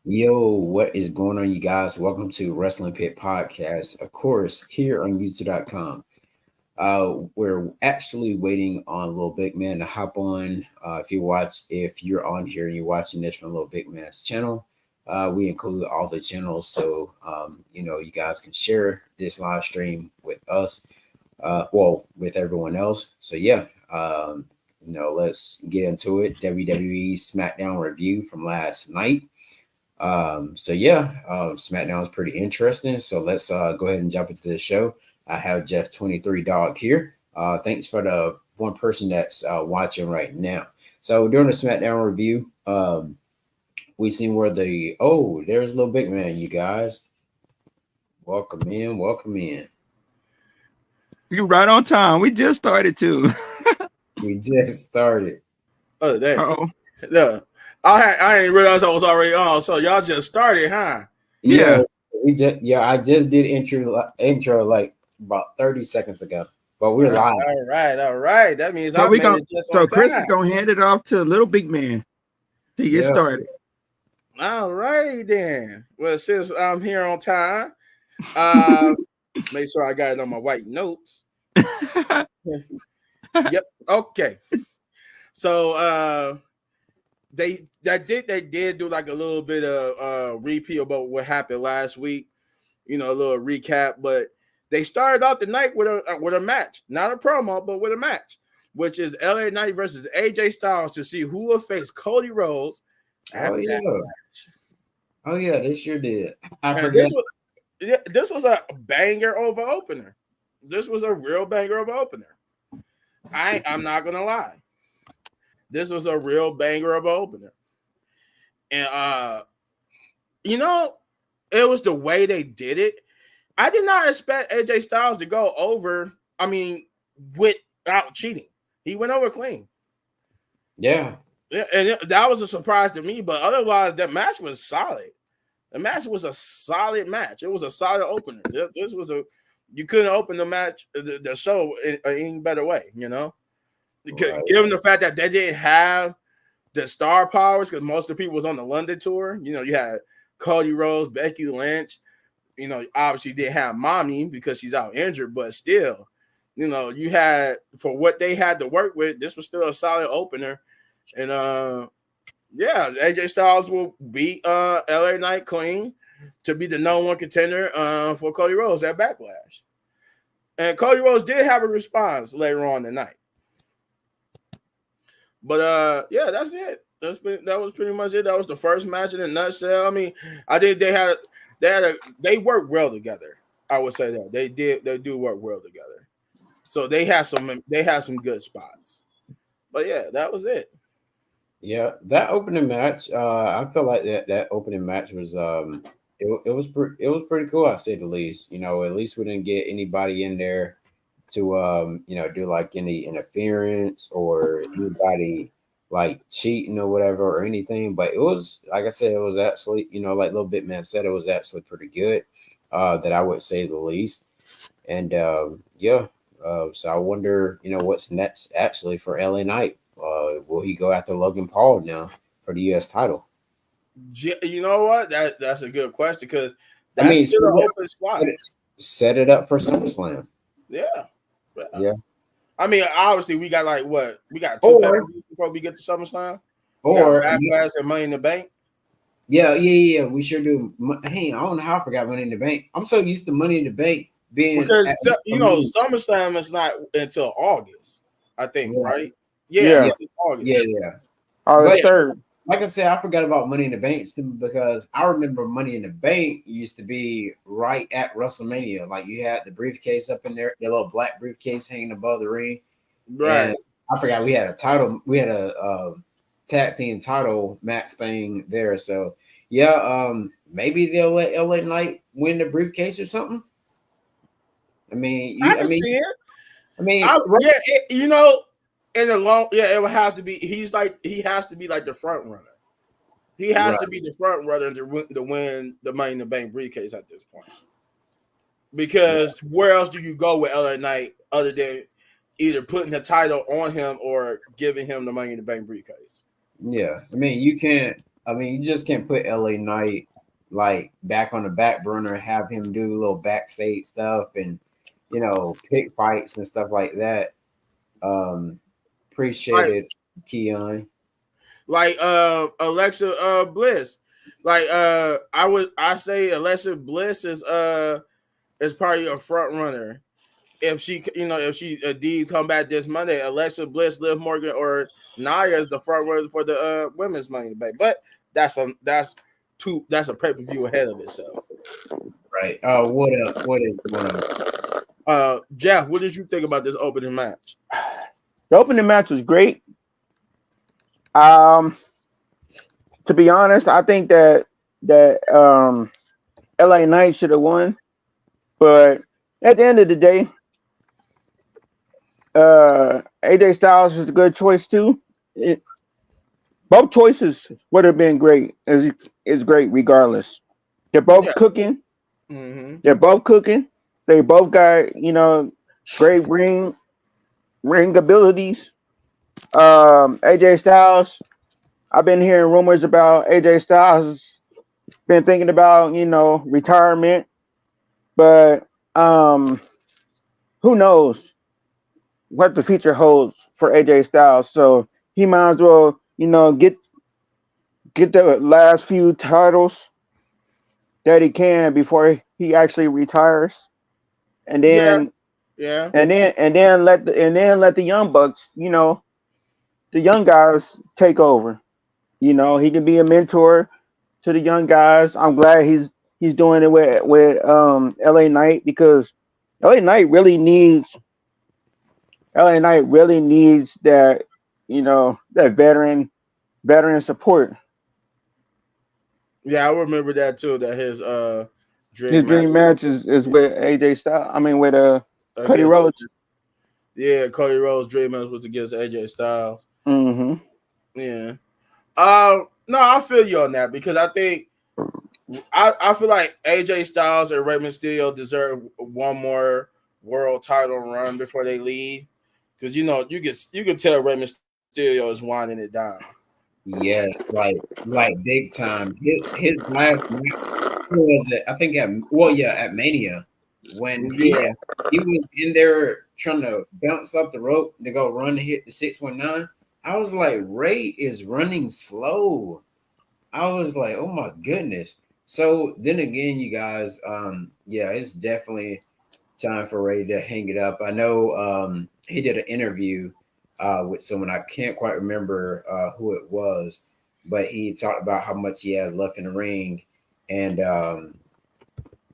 Yo, what is going on, you guys? Welcome to Wrestling Pit Podcast, of course, here on YouTube.com. We're actually waiting on Little Big Man to hop on. If you're on here and you're watching this from Little Big Man's channel, we include all the channels so you guys can share this live stream with us, with everyone else. So yeah, let's get into it. WWE Smackdown review from last night. SmackDown is pretty interesting. So let's go ahead and jump into the show. I have Jeff 23 Dog here. Thanks for the one person that's watching right now. So during the SmackDown review, we seen where there's Little Big Man, you guys. Welcome in, welcome in. You're right on time. We just started too. We just started. Oh, damn. Oh, Yeah. I didn't realize I was already on. So y'all just started, huh? yeah. I just did intro like about 30 seconds ago. But we're live. All right. That means So I we made gonna. it just So on Chris time. is gonna hand it off to Little Big Man to get started. All right then. Well, since I'm here on time, make sure I got it on my white notes. Yep. Okay. So they did do like a little bit of repeat about what happened last week. A little recap, but they started out the night with a match, not a promo, but with a match, which is LA Knight versus AJ Styles to see who will face Cody Rhodes. Oh yeah. Oh yeah, they sure did. I And forgot. this was a banger over opener. This was a real banger over opener. I'm not gonna lie. This was a real banger of an opener. And it was the way they did it. I did not expect AJ Styles to go over, without cheating. He went over clean. Yeah. Yeah, and that was a surprise to me, but otherwise that match was solid. The match was a solid match. It was a solid opener. This was you couldn't open the match, the show in any better way, Right. Given the fact that they didn't have the star powers, because most of the people was on the London tour. You had Cody Rhodes, Becky Lynch. Obviously didn't have Mommy because she's out injured, but still, you had, for what they had to work with, this was still a solid opener. And AJ Styles will beat LA Knight clean to be the number one contender for Cody Rhodes at Backlash. And Cody Rhodes did have a response later on the night. But that's it. That was pretty much it. That was the first match in a nutshell. I mean, I think they worked well together. I would say that they do work well together. So they have some good spots. But yeah, that was it. Yeah, that opening match, I feel like that opening match was it was pretty cool, I say the least. At least we didn't get anybody in there to do like any interference or anybody like cheating or whatever or anything. But it was, like I said, it was actually, like Little Bit Man said, it was actually pretty good. That I would say the least. And so I wonder, what's next actually for LA Knight. Will he go after Logan Paul now for the U.S. title? You know what? That's a good question, because Still an open slot. Set it up for SummerSlam. Yeah. Yeah. I mean, obviously, we got we got two pay-per-views before we get to SummerSlam. Or Backlash and Money in the Bank. Yeah. We sure do. Hey, I don't know how I forgot Money in the Bank. I'm so used to Money in the Bank being, because SummerSlam is not until August, I think, right? Yeah. August. Yeah. August 3rd. Like I said, I forgot about Money in the Bank simply because I remember Money in the Bank used to be right at WrestleMania. Like you had the briefcase up in there, the little black briefcase hanging above the ring. Right. And I forgot we had a tag team title match thing there. So maybe they'll let LA Knight win the briefcase or something. I mean, I see it. In the long, it would have to be. He has to be like the front runner. He has to be the front runner to win the Money in the Bank briefcase at this point. Because where else do you go with LA Knight other than either putting the title on him or giving him the Money in the Bank briefcase? Yeah, I mean, you can't I mean, you just can't put LA Knight like back on the back burner and have him do little backstage stuff and pick fights and stuff like that. Appreciate Like it, Keon. Alexa Bliss. I say Alexa Bliss is probably a front runner. If she indeed come back this Monday, Alexa Bliss, Liv Morgan, or Nia is the front runner for the women's Money in the Bank. But that's a pay-per-view ahead of itself. Right. What is one of Jeff, what did you think about this opening match? The opening match was great. To be honest, I think that LA Knight should have won, but at the end of the day, AJ Styles is a good choice too. Both choices would have been great. Is great regardless. They're both cooking. Mm-hmm. They're both cooking. They both got great ring abilities. AJ Styles. I've been hearing rumors about AJ Styles. Been thinking about retirement, but who knows what the future holds for AJ Styles? So he might as well get the last few titles that he can before he actually retires, and then yeah, and then let the young bucks, the young guys take over. He can be a mentor to the young guys. I'm glad he's doing it with LA Knight, because LA Knight really needs that that veteran support. Yeah, I remember that too. That his His dream match is with AJ Styles. I mean, with Cody against, Rhodes. yeah, Cody Rhodes' dream match was against AJ Styles. Mm-hmm. Yeah. No, I feel you on that, because I think I feel like AJ Styles and Rey Mysterio deserve one more world title run before they leave, because you can tell Rey Mysterio is winding it down. Yes, like big time. His last match, who was it? I think at Mania, when Yeah. he was in there trying to bounce up the rope to go run to hit the 619. I was like, Ray is running slow. I was like, oh my goodness. So then again, you guys, yeah, it's definitely time for Ray to hang it up. I know he did an interview with someone. I can't quite remember who it was, but he talked about how much he has left in the ring, and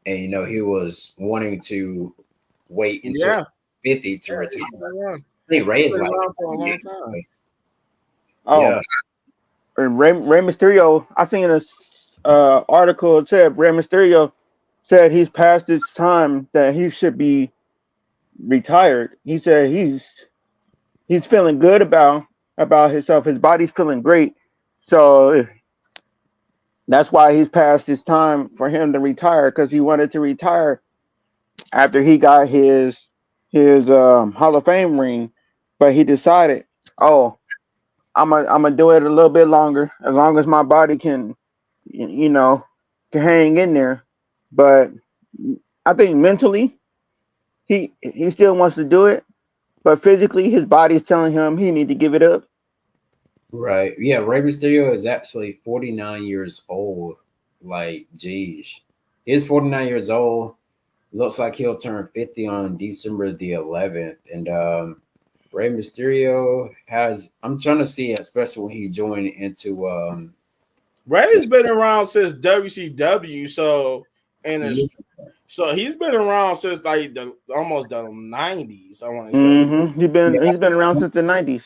he was wanting to wait until 50 to retire. I think Ray is like for a long time. Oh, yeah. And Rey Mysterio, I seen this article. It said Rey Mysterio said he's past his time that he should be retired. He said he's feeling good about himself. His body's feeling great, so that's why he's past his time for him to retire, because he wanted to retire after he got his Hall of Fame ring, but he decided, oh, I'm gonna do it a little bit longer, as long as my body can hang in there. But I think mentally he still wants to do it, but physically his body is telling him he need to give it up. Right. Yeah, Rey Mysterio is actually 49 years old. Like, geez. He's 49 years old. Looks like he'll turn 50 on December the 11th. And Rey Mysterio I'm trying to see, especially when he joined into Ray's been around since WCW, so he's been around since like almost the 90s, I want to say. Mm-hmm. He's been around since the 90s.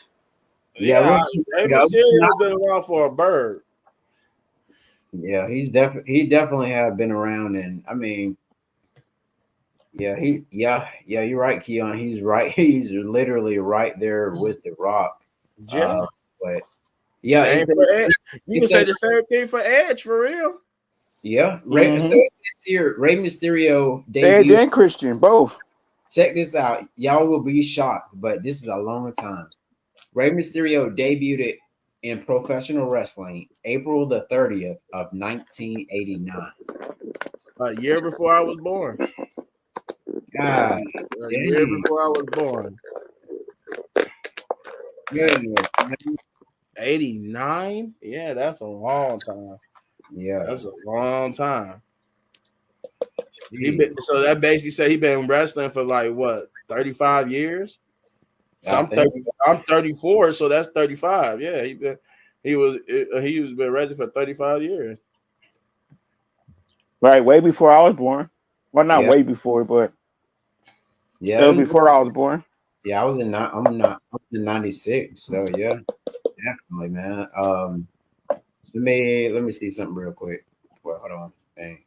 Yeah, Rey Mysterio's been around for a bird. Yeah, he definitely have been around, and I mean, yeah, you're right, Keon. He's right. He's literally right there with The Rock. Yeah. But yeah, you can say the same thing for Edge, for real. Yeah, Mm-hmm. So it's here. Rey Mysterio Edge debut. and Christian both. Check this out. Y'all will be shocked, but this is a long time. Rey Mysterio debuted in professional wrestling, April the 30th of 1989. A year before I was born. God A year dang. before I was born. Goodness, man. 89? Yeah, that's a long time. Yeah. That's a long time. Jeez. So that basically said he been wrestling for like what 35 years. So I I'm think 30. I'm 34, so that's 35. Yeah, he was been wrestling for 35 years. Right, way before I was born. Well, not yeah. way before, but Yeah, it it was was, before I was born. yeah, I was in I'm in 96. So yeah, definitely, man. Let me see something real quick. Well, hold on. Dang.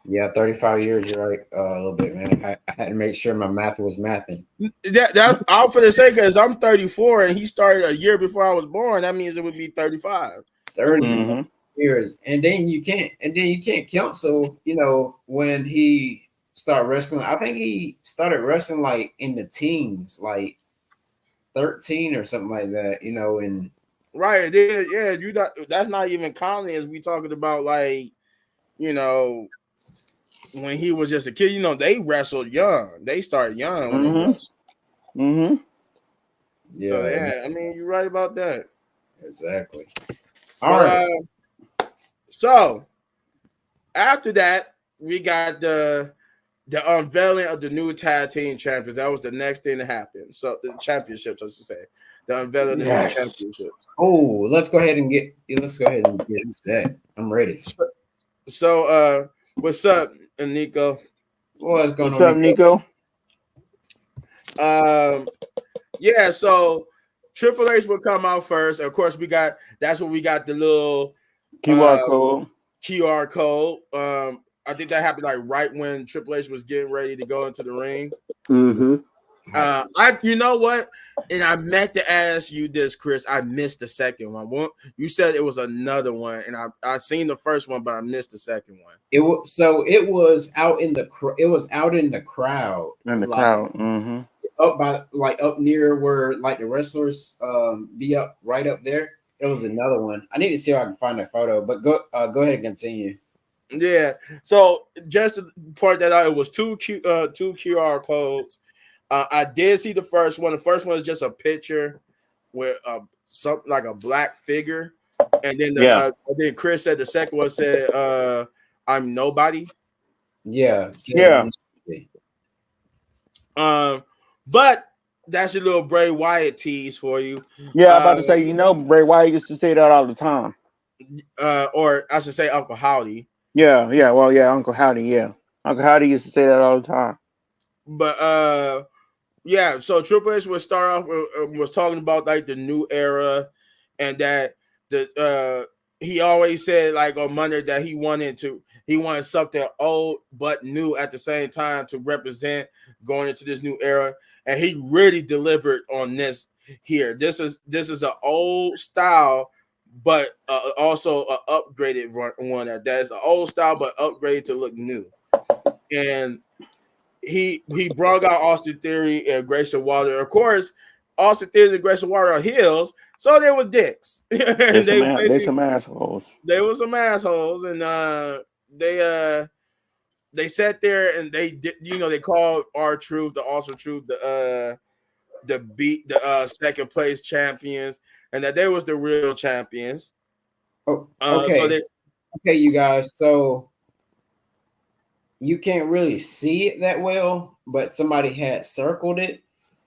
Yeah, 35 years, you're right. A little bit, man. I had to make sure my math was mathing. That's all for the sake because I'm 34 and he started a year before I was born. That means it would be 35. 30 Mm-hmm. years. And then you can't count. So, when he started wrestling, I think he started wrestling like in the teens, like 13 or something like that, and Right? Then, yeah, that's not even counting as we talking about like you know when he was just a kid. They wrestled young. They started young when they Mm-hmm. wrestled. Mm-hmm. So yeah, yeah, I mean you're right about that. exactly. All But right. so after that we got the unveiling of the new tag team champions. That was the next thing to happen. So the championships, I should say, the unveiling of the new Yes. championships. Oh, let's go ahead and get into that. I'm ready. So, what's up, Nico? What's going What's on, up, Nico? Nico? Um, yeah. So Triple H will come out first. Of course, that's when we got the little QR code. QR code. I think that happened like right when Triple H was getting ready to go into the ring. Mm-hmm. You know what? And I meant to ask you this, Chris. I missed the second one. You said it was another one, and I seen the first one, but I missed the second one. It was out in the crowd, In the like crowd. Mm-hmm. up near where like the wrestlers be up right up there. It was another one. I need to see if I can find a photo, but go ahead and continue. Yeah. So just to point that out, it was two QR codes. I did see the first one. The first one is just a picture with something like a black figure, and Yeah. then Chris said the second one said I'm nobody. Yeah, it says Yeah. But that's a little Bray Wyatt tease for you. Yeah, I'm about to say, Bray Wyatt used to say that all the time. Or I should say Uncle Howdy. Yeah, yeah. Well, yeah, Uncle Howdy, yeah. Uncle Howdy used to say that all the time. But yeah, so Triple H would start off was talking about like the new era, and that he always said like on Monday that he wanted something old but new at the same time to represent going into this new era, and he really delivered on this here. This is an old style, but also an upgraded one that's an old style but upgraded to look new, and he brought out Austin Theory and Grayson Waller. Of course, Austin Theory and Grayson Waller are heels, so they were dicks. And They some assholes. they were some assholes, and they sat there and they did, they called R-Truth, the Awesome Truth, the second place champions, and that they was the real champions. Oh, So okay. they Okay, you guys. So you can't really see it that well, but somebody had circled it,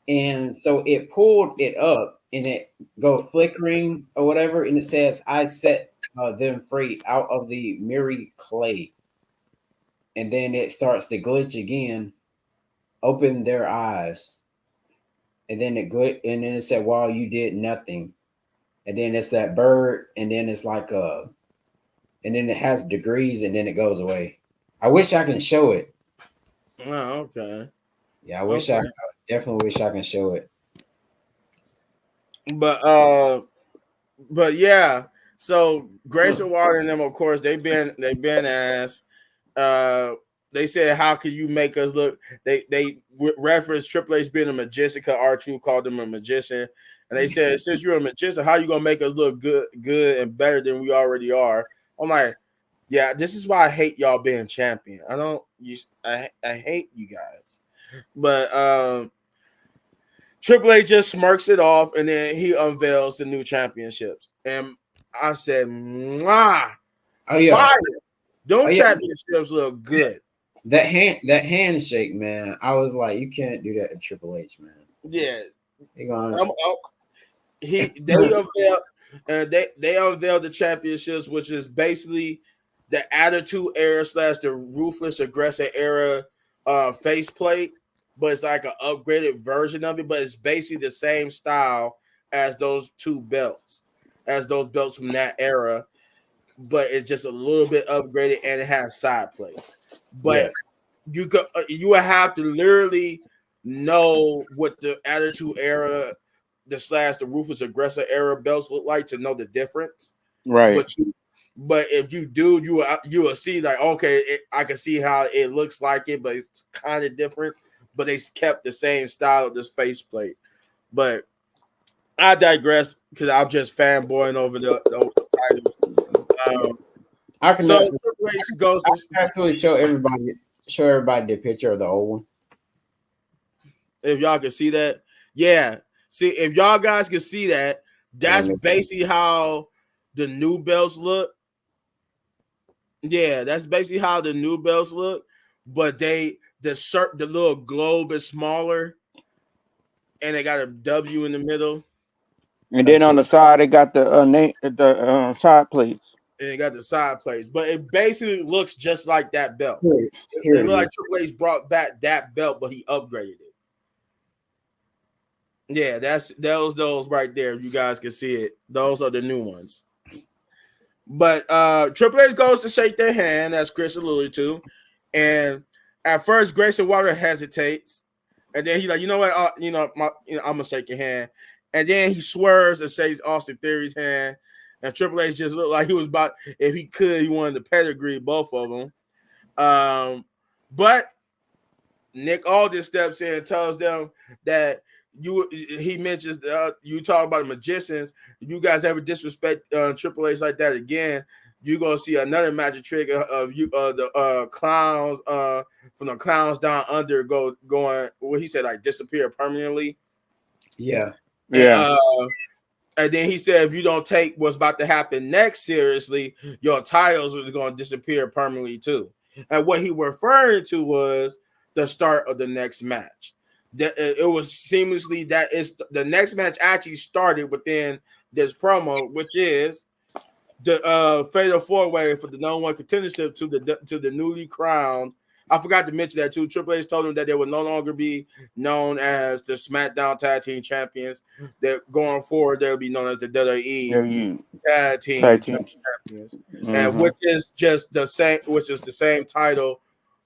and so it pulled it up, and it go flickering or whatever, and it says, "I set them free out of the mirror clay," and then it starts to glitch again. Open their eyes, and then and then it said, "While you did nothing," and then it's that bird, and then it's like and then it has degrees, and then it goes away. I wish I can show it. okay. Yeah, Okay. I definitely wish I can show it. But yeah, so Grayson Waller and them, of course, they've been asked. Uh, they said, "How can you make us look?" They referenced Triple H being a magician because R-Truth called him a magician, and they said, "Since you're a magician, how you gonna make us look good and better than we already are?" I'm like, "Yeah, this is why I hate y'all being champion. I hate you guys." But Triple H just smirks it off, and then he unveils the new championships, and I said, "Mwah, Oh yeah, fire! Them oh yeah. championships look good." That handshake, man. I was like, you can't do that to Triple H, man. Yeah, He gonna they unveiled they unveiled the championships, which is basically the Attitude Era / the Ruthless Aggressor Era faceplate, but it's like an upgraded version of it. But it's basically the same style as those belts from that era, but it's just a little bit upgraded and it has side plates. But yes. you would have to literally know what the Attitude Era the Ruthless Aggressor Era belts look like to know the difference. Right. But if you do, you will see like, okay, I can see how it looks like it, but it's kind of different. But they kept the same style of this faceplate. But I digress because I'm just fanboying over the titles. I can So actually, Triple H goes I can actually show everybody the picture of the old one. if y'all can see that. Yeah. See, if y'all guys can see that, that's basically how the new belts look. Yeah, that's basically how the new belts look. But the little globe is smaller, and they got a W in the middle, And then on the side, they got the name, the side plates. and they got the side plates. But it basically looks just like that belt. Here It looks like Triple H brought back that belt, but he upgraded it. Yeah, that's those right there. You guys can see it. Those are the new ones. But Triple H goes to shake their hand, as Chris alluded to, and at first Grayson Waller hesitates, and then he's like, "You know what? I'm gonna shake your hand," and then he swerves and shakes Austin Theory's hand, and Triple H just looked like he was about, if he could, he wanted to pedigree both of them. But Nick Aldis steps in and tells them that he mentions you talk about the magicians. If you guys ever disrespect Triple H like that again, you're gonna see another magic trick of the clowns from the clowns down under going what he said, like disappear permanently. Yeah. And then he said, if you don't take what's about to happen next seriously, your titles is going to disappear permanently too. And what he referring to was the start of the next match. It was seamlessly that is the next match actually started within this promo, which is the fatal 4-way for the #1 contendership to the newly crowned. I forgot to mention that too. Triple H told them that they would no longer be known as the SmackDown Tag Team Champions. That going forward they'll be known as the WWE Tag Team Champions, and which is just the same, which is the same title.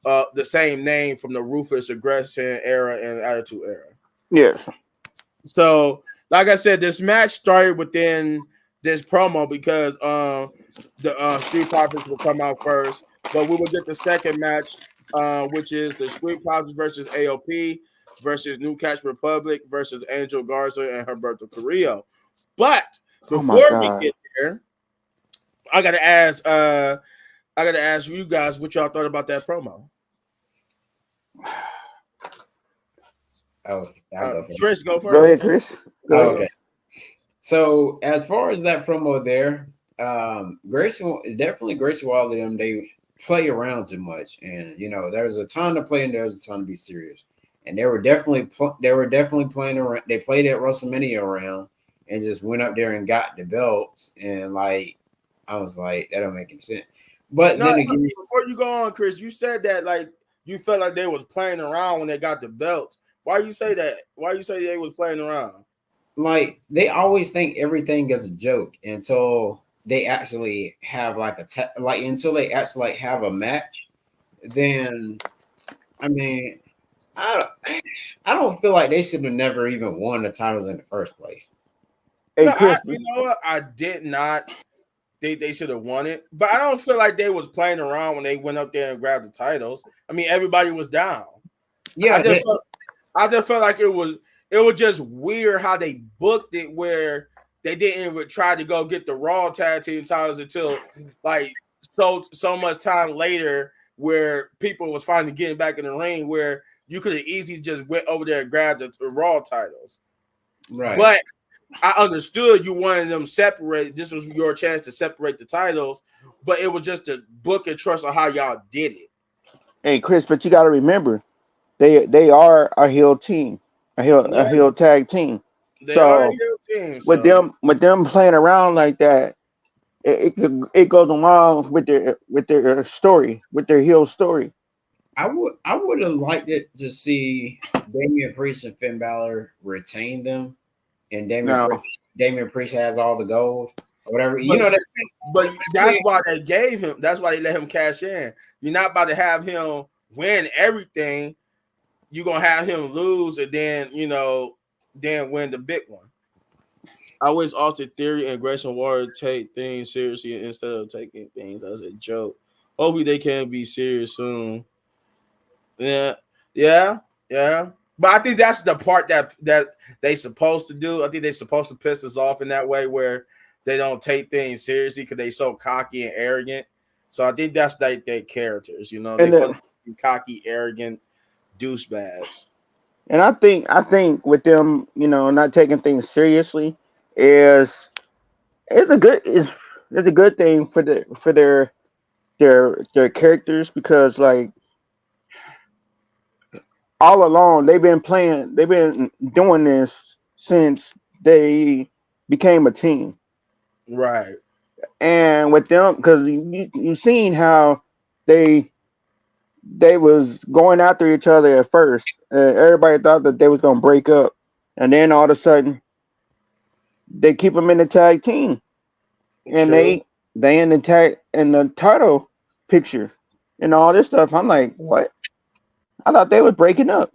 The same name from the Ruthless Aggression Era and Attitude Era. Yes. So, like I said, this match started within this promo because the Street Profits will come out first, but we will get the second match, which is the Street Profits versus AOP versus New Catch Republic versus Angel Garza and Humberto Carrillo. But before we get there, I gotta ask you guys what y'all thought about that promo. Chris, go first. Go ahead, Chris. Okay. So as far as that promo there, Grayson Waller them, they play around too much, and there's a ton to play and there's a ton to be serious, and they were definitely playing around. They played at WrestleMania around and just went up there and got the belts, and like I was like, that don't make any sense. But then again, before you go on, Chris, you said that like you felt like they was playing around when they got the belts. Why you say that? Why you say they was playing around? Like they always think everything is a joke until they actually have until they actually have a match. Then, I mean, I don't feel like they should have never even won the titles in the first place. Hey, Chris, you know what? I did not they should have won it. But I don't feel like they was playing around when they went up there and grabbed the titles. I mean, everybody was down. Yeah, I just felt like it was just weird how they booked it, where they didn't even try to go get the Raw tag team titles until like so much time later, where people was finally getting back in the ring, where you could have easily just went over there and grabbed the Raw titles. right. But I understood you wanted them separated. This was your chance to separate the titles, but it was just a book and trust on how y'all did it. Hey, Chris, but you got to remember, they are a heel team, a heel tag team. They are a heel team. So. With them playing around like that, it goes along with their story, with their heel story. I would have liked it to see Damian Priest and Finn Balor retain them, and Damian Priest has all the gold or whatever. But that's why they gave him. That's why they let him cash in. You're not about to have him win everything. You're gonna have him lose, and then then win the big one. I wish Austin Theory and Grayson Waller take things seriously instead of taking things as a joke. Hopefully they can be serious soon. Yeah. But I think that's the part that they supposed to do. I think they're supposed to piss us off in that way, where they don't take things seriously because they so cocky and arrogant. So I think that's like their characters, they be cocky, arrogant douchebags. And I think with them, not taking things seriously it's a good thing for their characters, because like all along they've been doing this since they became a team. Right. And with them, because you've seen how they was going after each other at first. Everybody thought that they was going to break up. And then all of a sudden, they keep them in the tag team. And True. they in the title picture and all this stuff. I'm like, what? I thought they was breaking up.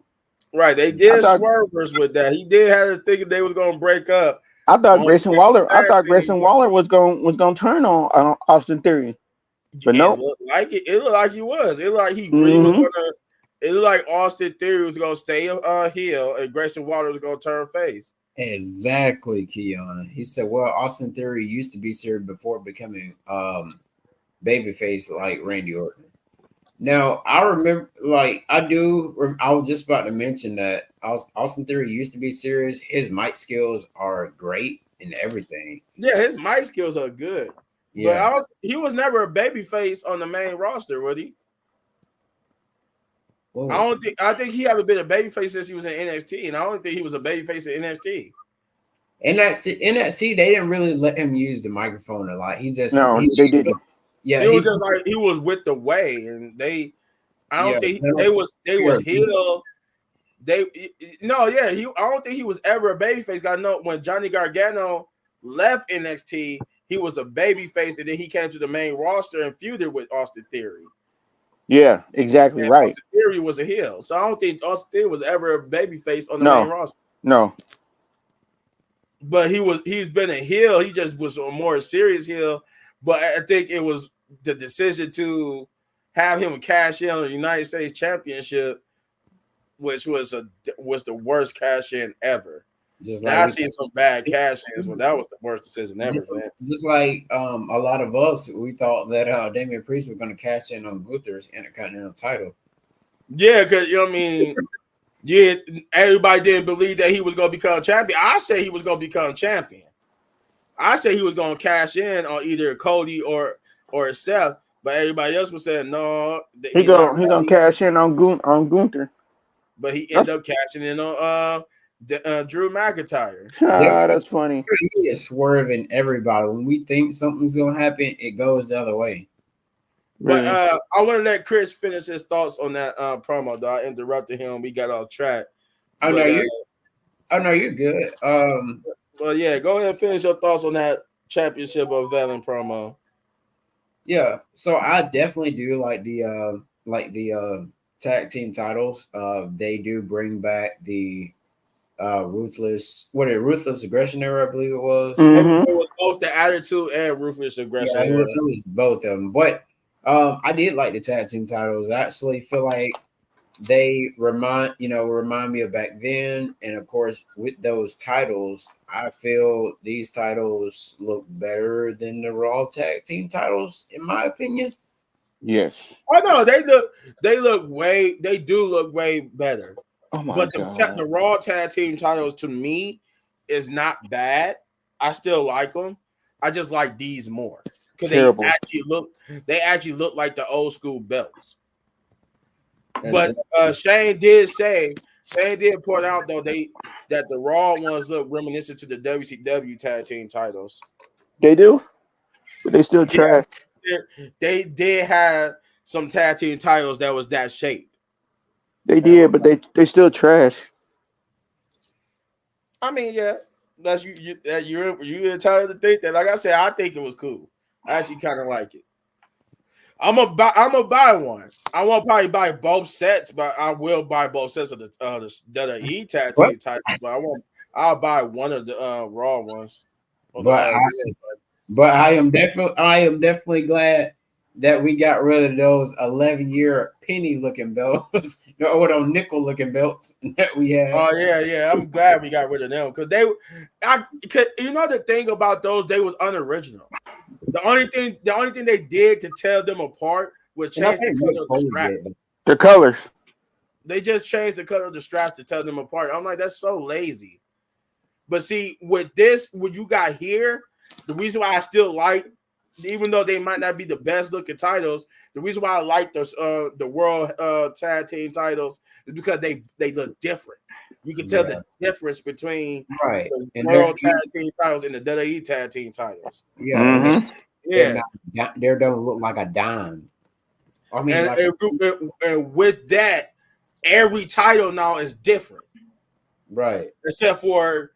Right. They did swervers with that. He did have us thinking they was going to break up. I thought Grayson Waller was going to turn on Austin Theory. But no, It looked like it. It looked like he was. It looked like he really was gonna. It looked like Austin Theory was gonna stay heel, and Grayson Waller was gonna turn face. Exactly, Keon. He said, "Well, Austin Theory used to be serious before becoming babyface like Randy Orton." Now I remember, I was just about to mention that Austin Theory used to be serious. His mic skills are great and everything. Yeah, his mic skills are good. Yeah, but he was never a babyface on the main roster, was he? Whoa. I think he haven't been a babyface since he was in NXT, and I don't think he was a babyface in NXT. NXT, they didn't really let him use the microphone a lot. They didn't. Yeah, it was just like he was with the way, and they was heel. I don't think he was ever a babyface. I know when Johnny Gargano left NXT, he was a babyface, and then he came to the main roster and feuded with Austin Theory. Yeah, exactly right. Austin Theory was a heel, so I don't think Austin Theory was ever a babyface on the main roster. No, but he's been a heel. He just was a more serious heel. But I think it was the decision to have him cash in on the United States Championship, which was the worst cash in ever. I've seen some bad cash-ins, but that was the worst decision ever, man. Just like a lot of us, we thought that Damian Priest was going to cash in on Gunther's Intercontinental title. Yeah, because everybody didn't believe that he was going to become champion. I say he was going to become champion. I say he was going to cash in on either Cody or Seth, but everybody else was saying no. He's going to cash in on Gunther. But he ended up cashing in on Drew McIntyre. That's funny. He is swerving everybody. When we think something's gonna happen, it goes the other way. But I want to let Chris finish his thoughts on that promo. Though I interrupted him, we got off track. You're good. Well, yeah, go ahead and finish your thoughts on that Championship of Valen promo. Yeah, so I definitely do like the tag team titles. They do bring back the ruthless aggression era, I believe it was. Mm-hmm. It was both the Attitude and Ruthless Aggression. Yeah, it was both of them. But I did like the tag team titles. I actually feel like they remind me of back then. And of course, with those titles, I feel these titles look better than the Raw tag team titles, in my opinion. Yes. Oh no, they do look way better. Oh my But god. the Raw tag team titles to me is not bad. I still like them. I just like these more because Terrible. they actually look like the old school belts. But Shane did point out though that the Raw ones look reminiscent to the WCW tag team titles. They do, but they still trash. They did have some tag team titles that was that shape. They did, but they still trash. I mean, yeah, that's you're entitled to think that. Like I said, I think it was cool. I actually kind of like it. I'm gonna buy one. I won't probably buy both sets, but I will buy both sets of the WWE tag team titles. But I'll buy one of the Raw ones. But I am definitely glad that we got rid of those 11-year penny looking belts or those nickel looking belts that we had. Oh yeah. I'm glad we got rid of them because the thing about those, they was unoriginal. The only thing they did to tell them apart was change the color of the straps. The colors. They just changed the color of the straps to tell them apart. I'm like, that's so lazy. But see, with what you got here, the reason why I still like, even though they might not be the best looking titles, the reason why I like the world tag team titles is because they look different. You can tell the difference between the world tag team titles and the WWE tag team titles. Yeah, mm-hmm. They don't look like a dime. I mean, and with that, every title now is different, right? Except for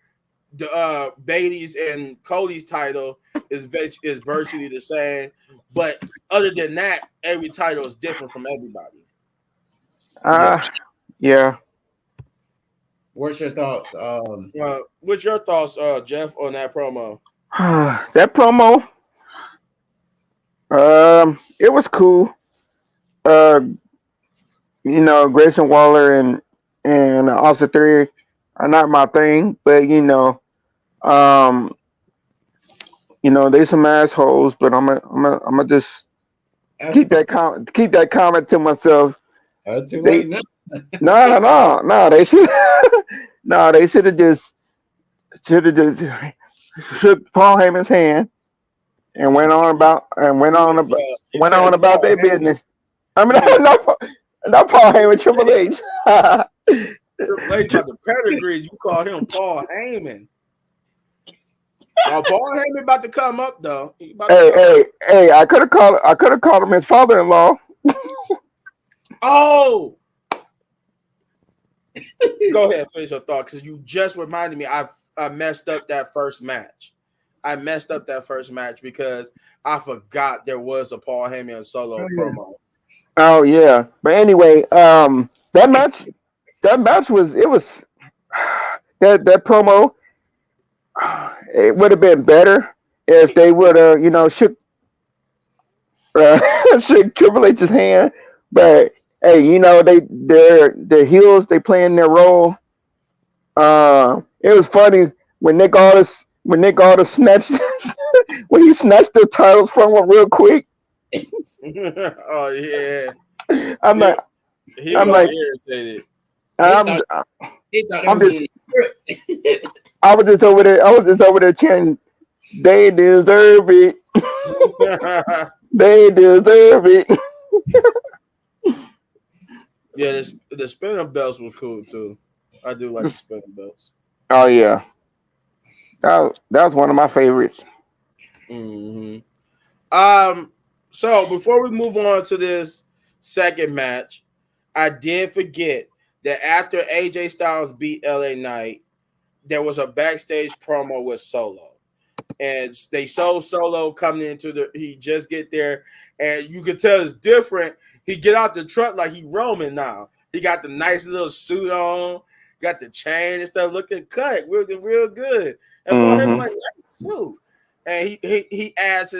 the Bailey's and Cody's title is virtually the same, but other than that, every title is different from everybody. Yeah. What's your thoughts? What's your thoughts, Jeff, on that promo? That promo, it was cool. Grayson Waller and Austin Theory are not my thing, but they some assholes. But I'm gonna just keep that comment to myself. Too late now. No, they should. No, they should have just shook Paul Heyman's hand and went on about their business. I mean, not Paul Heyman, Triple H. Triple H got the pedigrees. You call him Paul Heyman. Now, Paul Heyman about to come up though. Hey! I could have called him his father-in-law. Oh. Go ahead, finish your thought, because you just reminded me I messed up that first match. I messed up that first match because I forgot there was a Paul Heyman solo promo. Oh yeah, but anyway, that match was that promo. It would have been better if they would have shook Triple H's hand, but. Hey, they're heels. They playing their role. It was funny when Nick Aldis snatched when he snatched the titles from him real quick. Oh yeah, I'm like irritated. I was just over there chanting, "They deserve it. They deserve it." Yeah, the spinning belts were cool too. I do like the spinning belts. Oh yeah, that was one of my favorites. Mm-hmm. So before we move on to this second match, I did forget that after AJ Styles beat LA Knight, there was a backstage promo with Solo, and they showed Solo coming into he just get there, and you could tell it's different. He get out the truck like he Roman now. He got the nice little suit on, got the chain and stuff, looking cut, looking real good. And Paul Heyman like, suit. and he asked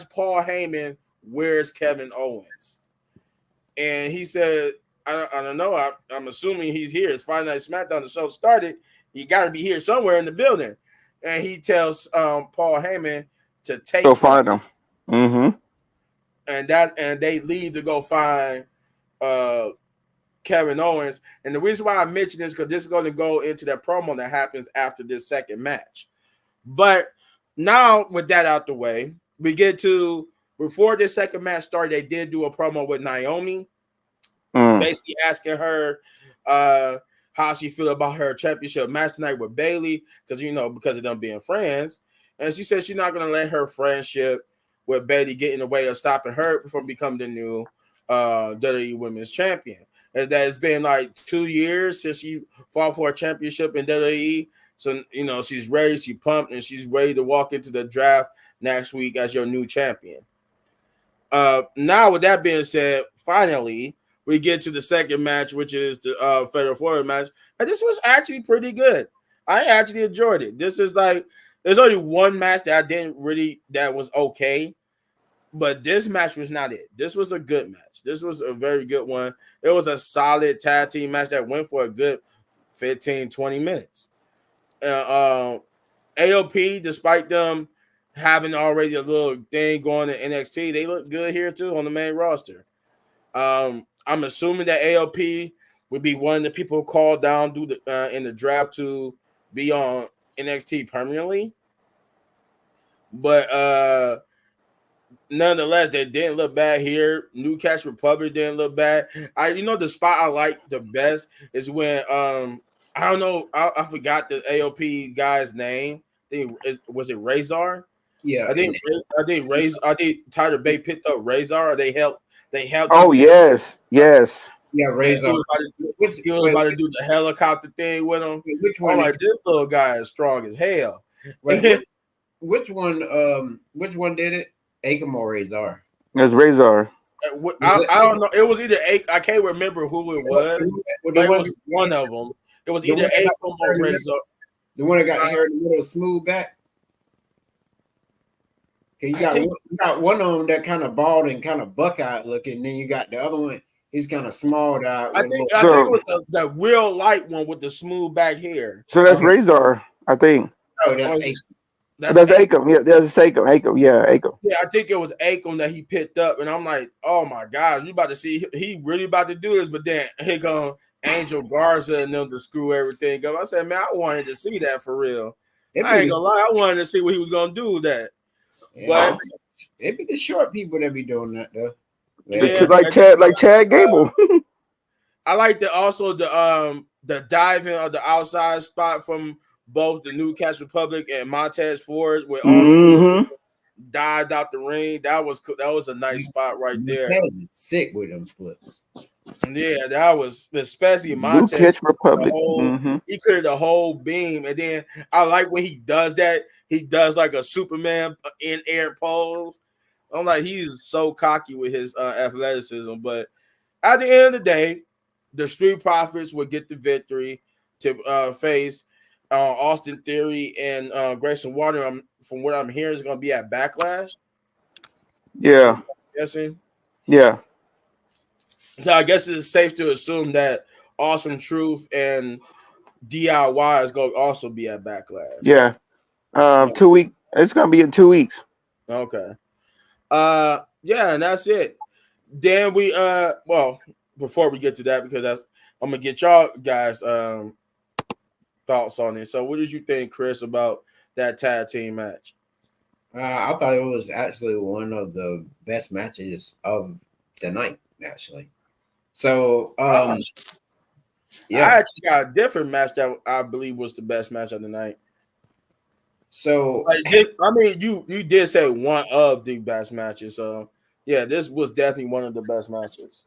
Paul Heyman, "Where's Kevin Owens?" And he said, "I don't know. I'm assuming he's here. It's Friday Night Smackdown. The show started. He got to be here somewhere in the building." And he tells Paul Heyman to take Go him. find him. Mm-hmm. And they leave to go find Kevin Owens. And the reason why I mention this because this is going to go into that promo that happens after this second match. But now with that out the way, we get to before this second match started. They did do a promo with Naomi, basically asking her how she feel about her championship match tonight with Bayley because of them being friends. And she said she's not going to let her friendship with Bayley get in the way of stopping her from becoming the new WWE Women's Champion. And that it's been like 2 years since she fought for a championship in WWE. So, she's ready, she's pumped, and she's ready to walk into the draft next week as your new champion. Now, with that being said, finally, we get to the second match, which is the Fatal 4-Way match. And this was actually pretty good. I actually enjoyed it. This is like, there's only one match that was okay. But this match was not it. This was a good match. This was a very good one. It was a solid tag team match that went for a good 15, 20 minutes. AOP, despite them having already a little thing going in NXT, they look good here too on the main roster. I'm assuming that AOP would be one of the people called down in the draft to be on NXT permanently. But nonetheless, they didn't look bad here. Newcastle Republic didn't look bad. The spot I like the best is when I don't know, I forgot the AOP guy's name. Was it Razor? Yeah, I think Tyler Bate picked up Razor. They helped. Oh yes. yeah, Razor. He was about to do the helicopter thing with him. Which one? This little guy is strong as hell. Wait, which one? Which one did it? Akam or Razor? It's Razor. I don't know. It was either I can't remember who it was. But it was one of them. It was either Akam or Razor. The one that got the hair in the middle, smooth back. Okay, you got one of them that kind of bald and kind of buck-eyed looking. And then you got the other one. He's kind of small out. I think it was the real light one with the smooth back hair. So that's Razor, I think. Oh, that's Akam. That's Akam. Yeah, that's Akam. Akam. Yeah, Akam. Yeah, I think it was Akam that he picked up, and I'm like, oh my God, you about to see he really about to do this, but then here come Angel Garza and them to screw everything up. I said, man, I wanted to see that for real. I ain't gonna lie, I wanted to see what he was gonna do with that. Yeah. But it be the short people that be doing that though. Yeah, like Chad Gable. I like the diving of the outside spot from both the Newcastle Republic and Montez Ford, where all dived out the ring. That was a nice spot right there. Sick with them flips. Yeah, that was especially Montez Republic. He cleared the whole beam, and then I like when he does that. He does like a Superman in air pose. I'm like, he's so cocky with his athleticism. But at the end of the day, the Street Profits will get the victory to face Austin Theory and Grayson Waller. From what I'm hearing, is going to be at Backlash. Yeah. I'm guessing. Yeah. So I guess it's safe to assume that Awesome Truth and DIY is going to also be at Backlash. Yeah. 2 weeks. It's going to be in 2 weeks. Okay. Yeah, and that's it. Then we before we get to that, because I'm gonna get y'all guys thoughts on it. So what did you think, Chris, about that tag team match? I thought it was actually one of the best matches of the night, actually. So yeah, I actually got a different match that I believe was the best match of the night. So you did say one of the best matches. So yeah, this was definitely one of the best matches.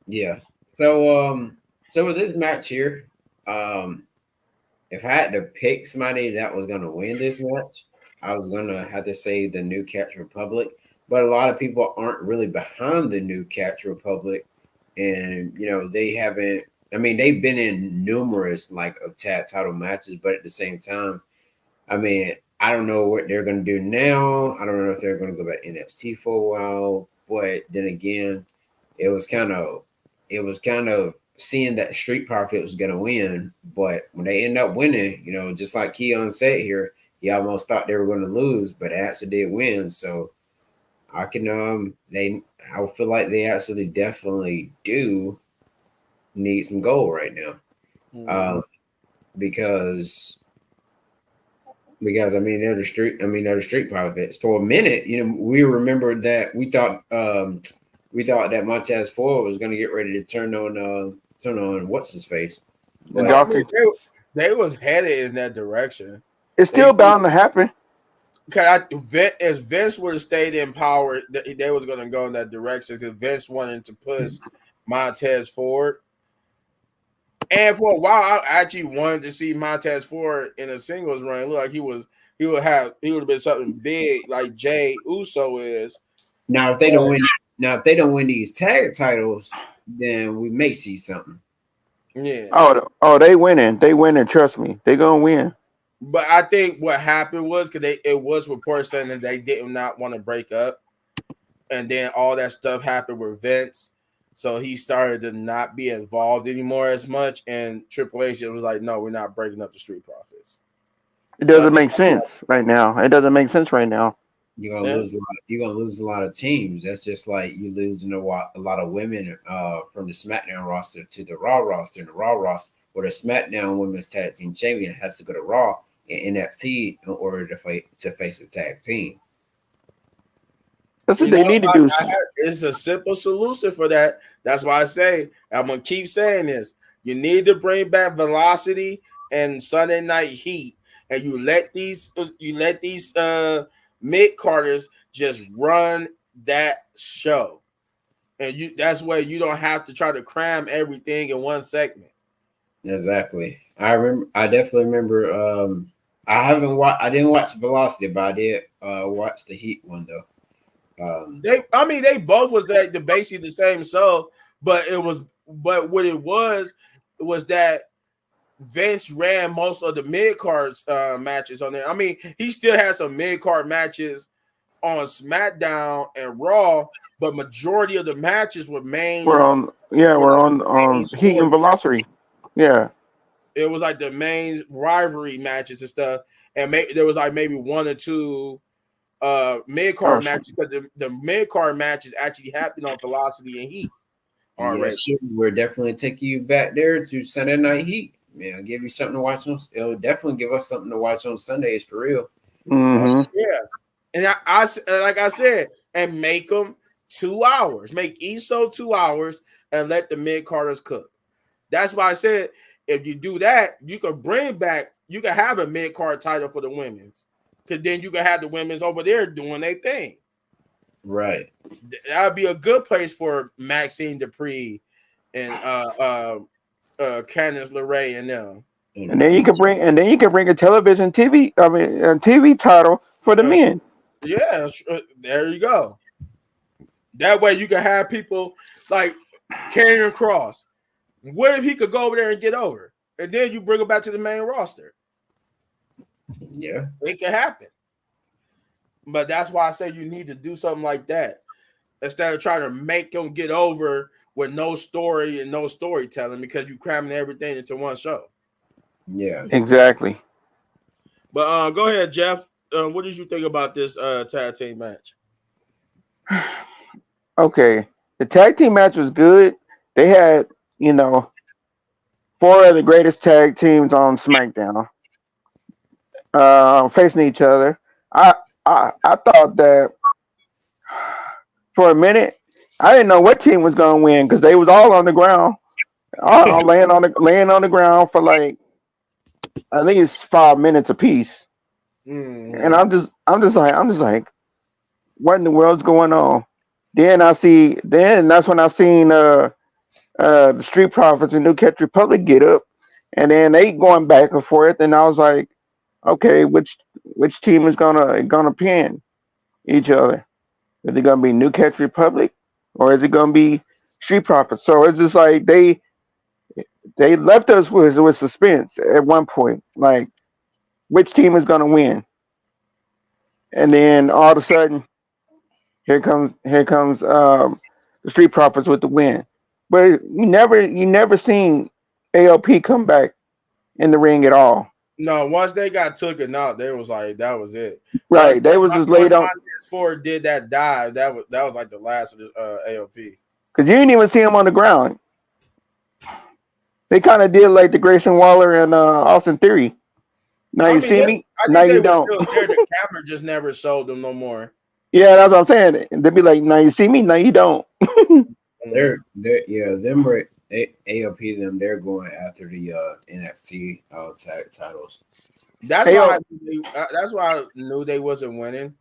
Yeah. So with this match here, if I had to pick somebody that was gonna win this match, I was gonna have to say the Newcastle Republic. But a lot of people aren't really behind the Newcastle Republic, and they haven't. I mean, they've been in numerous tag title matches, but at the same time, I mean, I don't know what they're gonna do now. I don't know if they're gonna go back to NXT for a while. But then again, it was kind of seeing that Street Profit was gonna win. But when they end up winning, just like Keon said here, he almost thought they were gonna lose, but they actually did win. So I can I feel like they actually definitely do need some gold right now. Because I mean they're the street profits. For a minute, we remember that we thought that Montez Ford was gonna get ready to turn on what's his face. The But I mean, doctor. they was headed in that direction. It's still bound to happen. If Vince would have stayed in power, they was going to go in that direction because Vince wanted to push Montez Ford. And for a while, I actually wanted to see Montez Ford in a singles run. It looked like he would have been something big like Jay Uso is. now if they don't win these tag titles, then we may see something. Yeah. Oh, they winning. They winning. Trust me, they gonna win. But I think what happened was because it was reports saying that they did not want to break up, and then all that stuff happened with Vince, so he started to not be involved anymore as much. And Triple H was like, "No, we're not breaking up the Street Profits." It doesn't make sense right now. It doesn't make sense right now. You're gonna lose a lot of teams. That's just like you losing a lot of women from the SmackDown roster to the Raw roster, and the Raw roster where the SmackDown Women's Tag Team Champion has to go to Raw and NXT in order to face the tag team. That's what they need to do. It's a simple solution for that. That's why I say I'm gonna keep saying this. You need to bring back Velocity and Sunday Night Heat, and you let these mid carders just run that show, and that's where you don't have to try to cram everything in one segment. Exactly. I definitely remember. I didn't watch Velocity, but I did watch the Heat one though. They both was basically the same show, but what it was that Vince ran most of the mid card matches on there. I mean, he still has some mid card matches on SmackDown and Raw, but majority of the matches were main. We're on Heat and Velocity. Yeah. It was like the main rivalry matches and stuff, and there was like maybe one or two mid card matches, because the mid card matches actually happened on Velocity and Heat. Yes, sure. We're definitely taking you back there to Sunday Night Heat. Yeah, give you something to watch on. It'll definitely give us something to watch on Sundays for real. Mm-hmm. Yeah, and I like I said, and make them 2 hours. Make each show 2 hours, and let the mid carders cook. That's why I said if you do that, you can have a mid card title for the women's, because then you can have the women's over there doing their thing. Right. That would be a good place for Maxine Dupree and Candice LeRae and them. And then you can bring a TV title for the men. Yeah, there you go. That way you can have people like Karrion Kross. What if he could go over there and get over, and then you bring him back to the main roster? Yeah, it can happen. But that's why I say you need to do something like that instead of trying to make them get over with no story and no storytelling, because you cramming everything into one show. Yeah, exactly. But go ahead, Jeff. What did you think about this tag team match? Okay, the tag team match was good. They had, 4 of the greatest tag teams on SmackDown facing each other. I thought that for a minute I didn't know what team was going to win, because they was all on the ground, all laying on the ground for like I think it's 5 minutes apiece. And I'm just like, what in the world's going on? Then that's when I seen the Street Profits and New Catch Republic get up, and then they going back and forth, and I was like, okay, which team is gonna pin each other? Is it gonna be New Catch Republic, or is it gonna be Street Profits? So it's just like they left us with suspense at one point, like which team is gonna win. and then all of a sudden, here comes the Street Profits with the win. But you never seen ALP come back in the ring at all. No, once they got taken out, they was like that was it. Once Right? They was just laid once on Montez Ford did that dive, that was like the last of the ALP. because you didn't even see him on the ground. They kind of did like the Grayson Waller and Austin Theory. Now I you mean, see me, I now think they you were don't. still there. The camera just never showed them no more. Yeah, that's what I'm saying. They'd be like, now you see me, now you don't. They're yeah, them are AOP them. They're going after the NXT tag titles. That's Hey, why yo, that's why I knew they wasn't winning.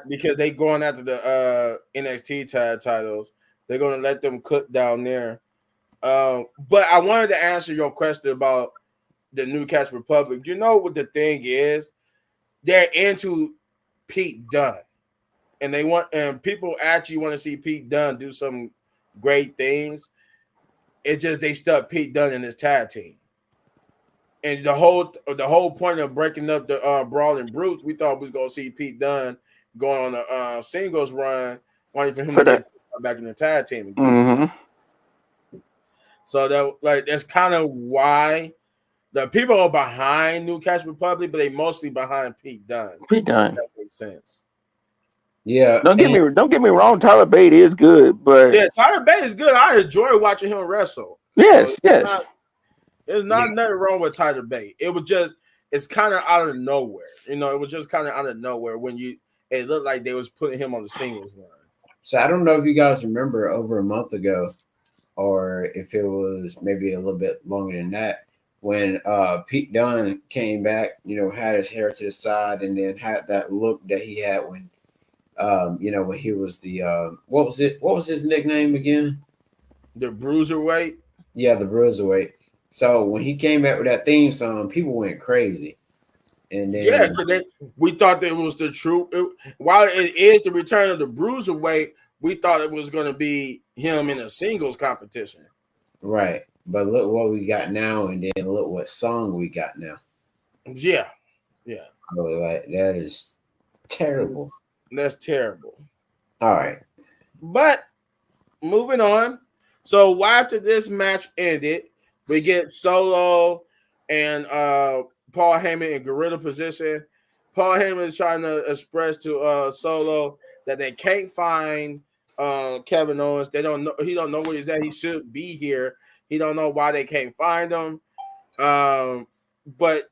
Because they going after the NXT tag titles. They're gonna let them cook down there. But I wanted to answer your question about the Newcastle Republic. You know what the thing is? They're into Pete Dunne, and people actually want to see Pete Dunne do some great things. It's just they stuck Pete Dunne in his tag team, and the whole point of breaking up the Brawling Brutes, we thought we was gonna see Pete Dunne going on a singles run, wanting for him for to that. get back in the tag team again. Hmm. So that's kind of why the people are behind Newcastle Republic, but they mostly behind Pete Dunne. Pete If Dunne. that makes sense. Yeah, Don't get and me don't get me wrong. Tyler Bate is good, but Yeah, Tyler Bate is good. I enjoy watching him wrestle. So yes, yes, there's yeah, not nothing wrong with Tyler Bate. It's kind of out of nowhere. It was just kind of out of nowhere when it looked like they was putting him on the singles line. so I don't know if you guys remember over a month ago, or if it was maybe a little bit longer than that, when Pete Dunne came back, had his hair to the side and then had that look that he had when when he was the what was his nickname again? The bruiserweight. Yeah, the Bruiserweight. So when he came back with that theme song, people went crazy. And Yeah, then because we thought that it was the true. While it is the return of the bruiserweight, we thought it was going to be him in a singles competition. right. But look what we got now, and then look what song we got now. Yeah, yeah, I was like, that is terrible. that's terrible. All right. But moving on. So after this match ended, we get Solo and Paul Heyman in gorilla position. Paul Heyman is trying to express to Solo that they can't find Kevin Owens. They don't know. He don't know where he's at. He should be here. He don't know why they can't find him. But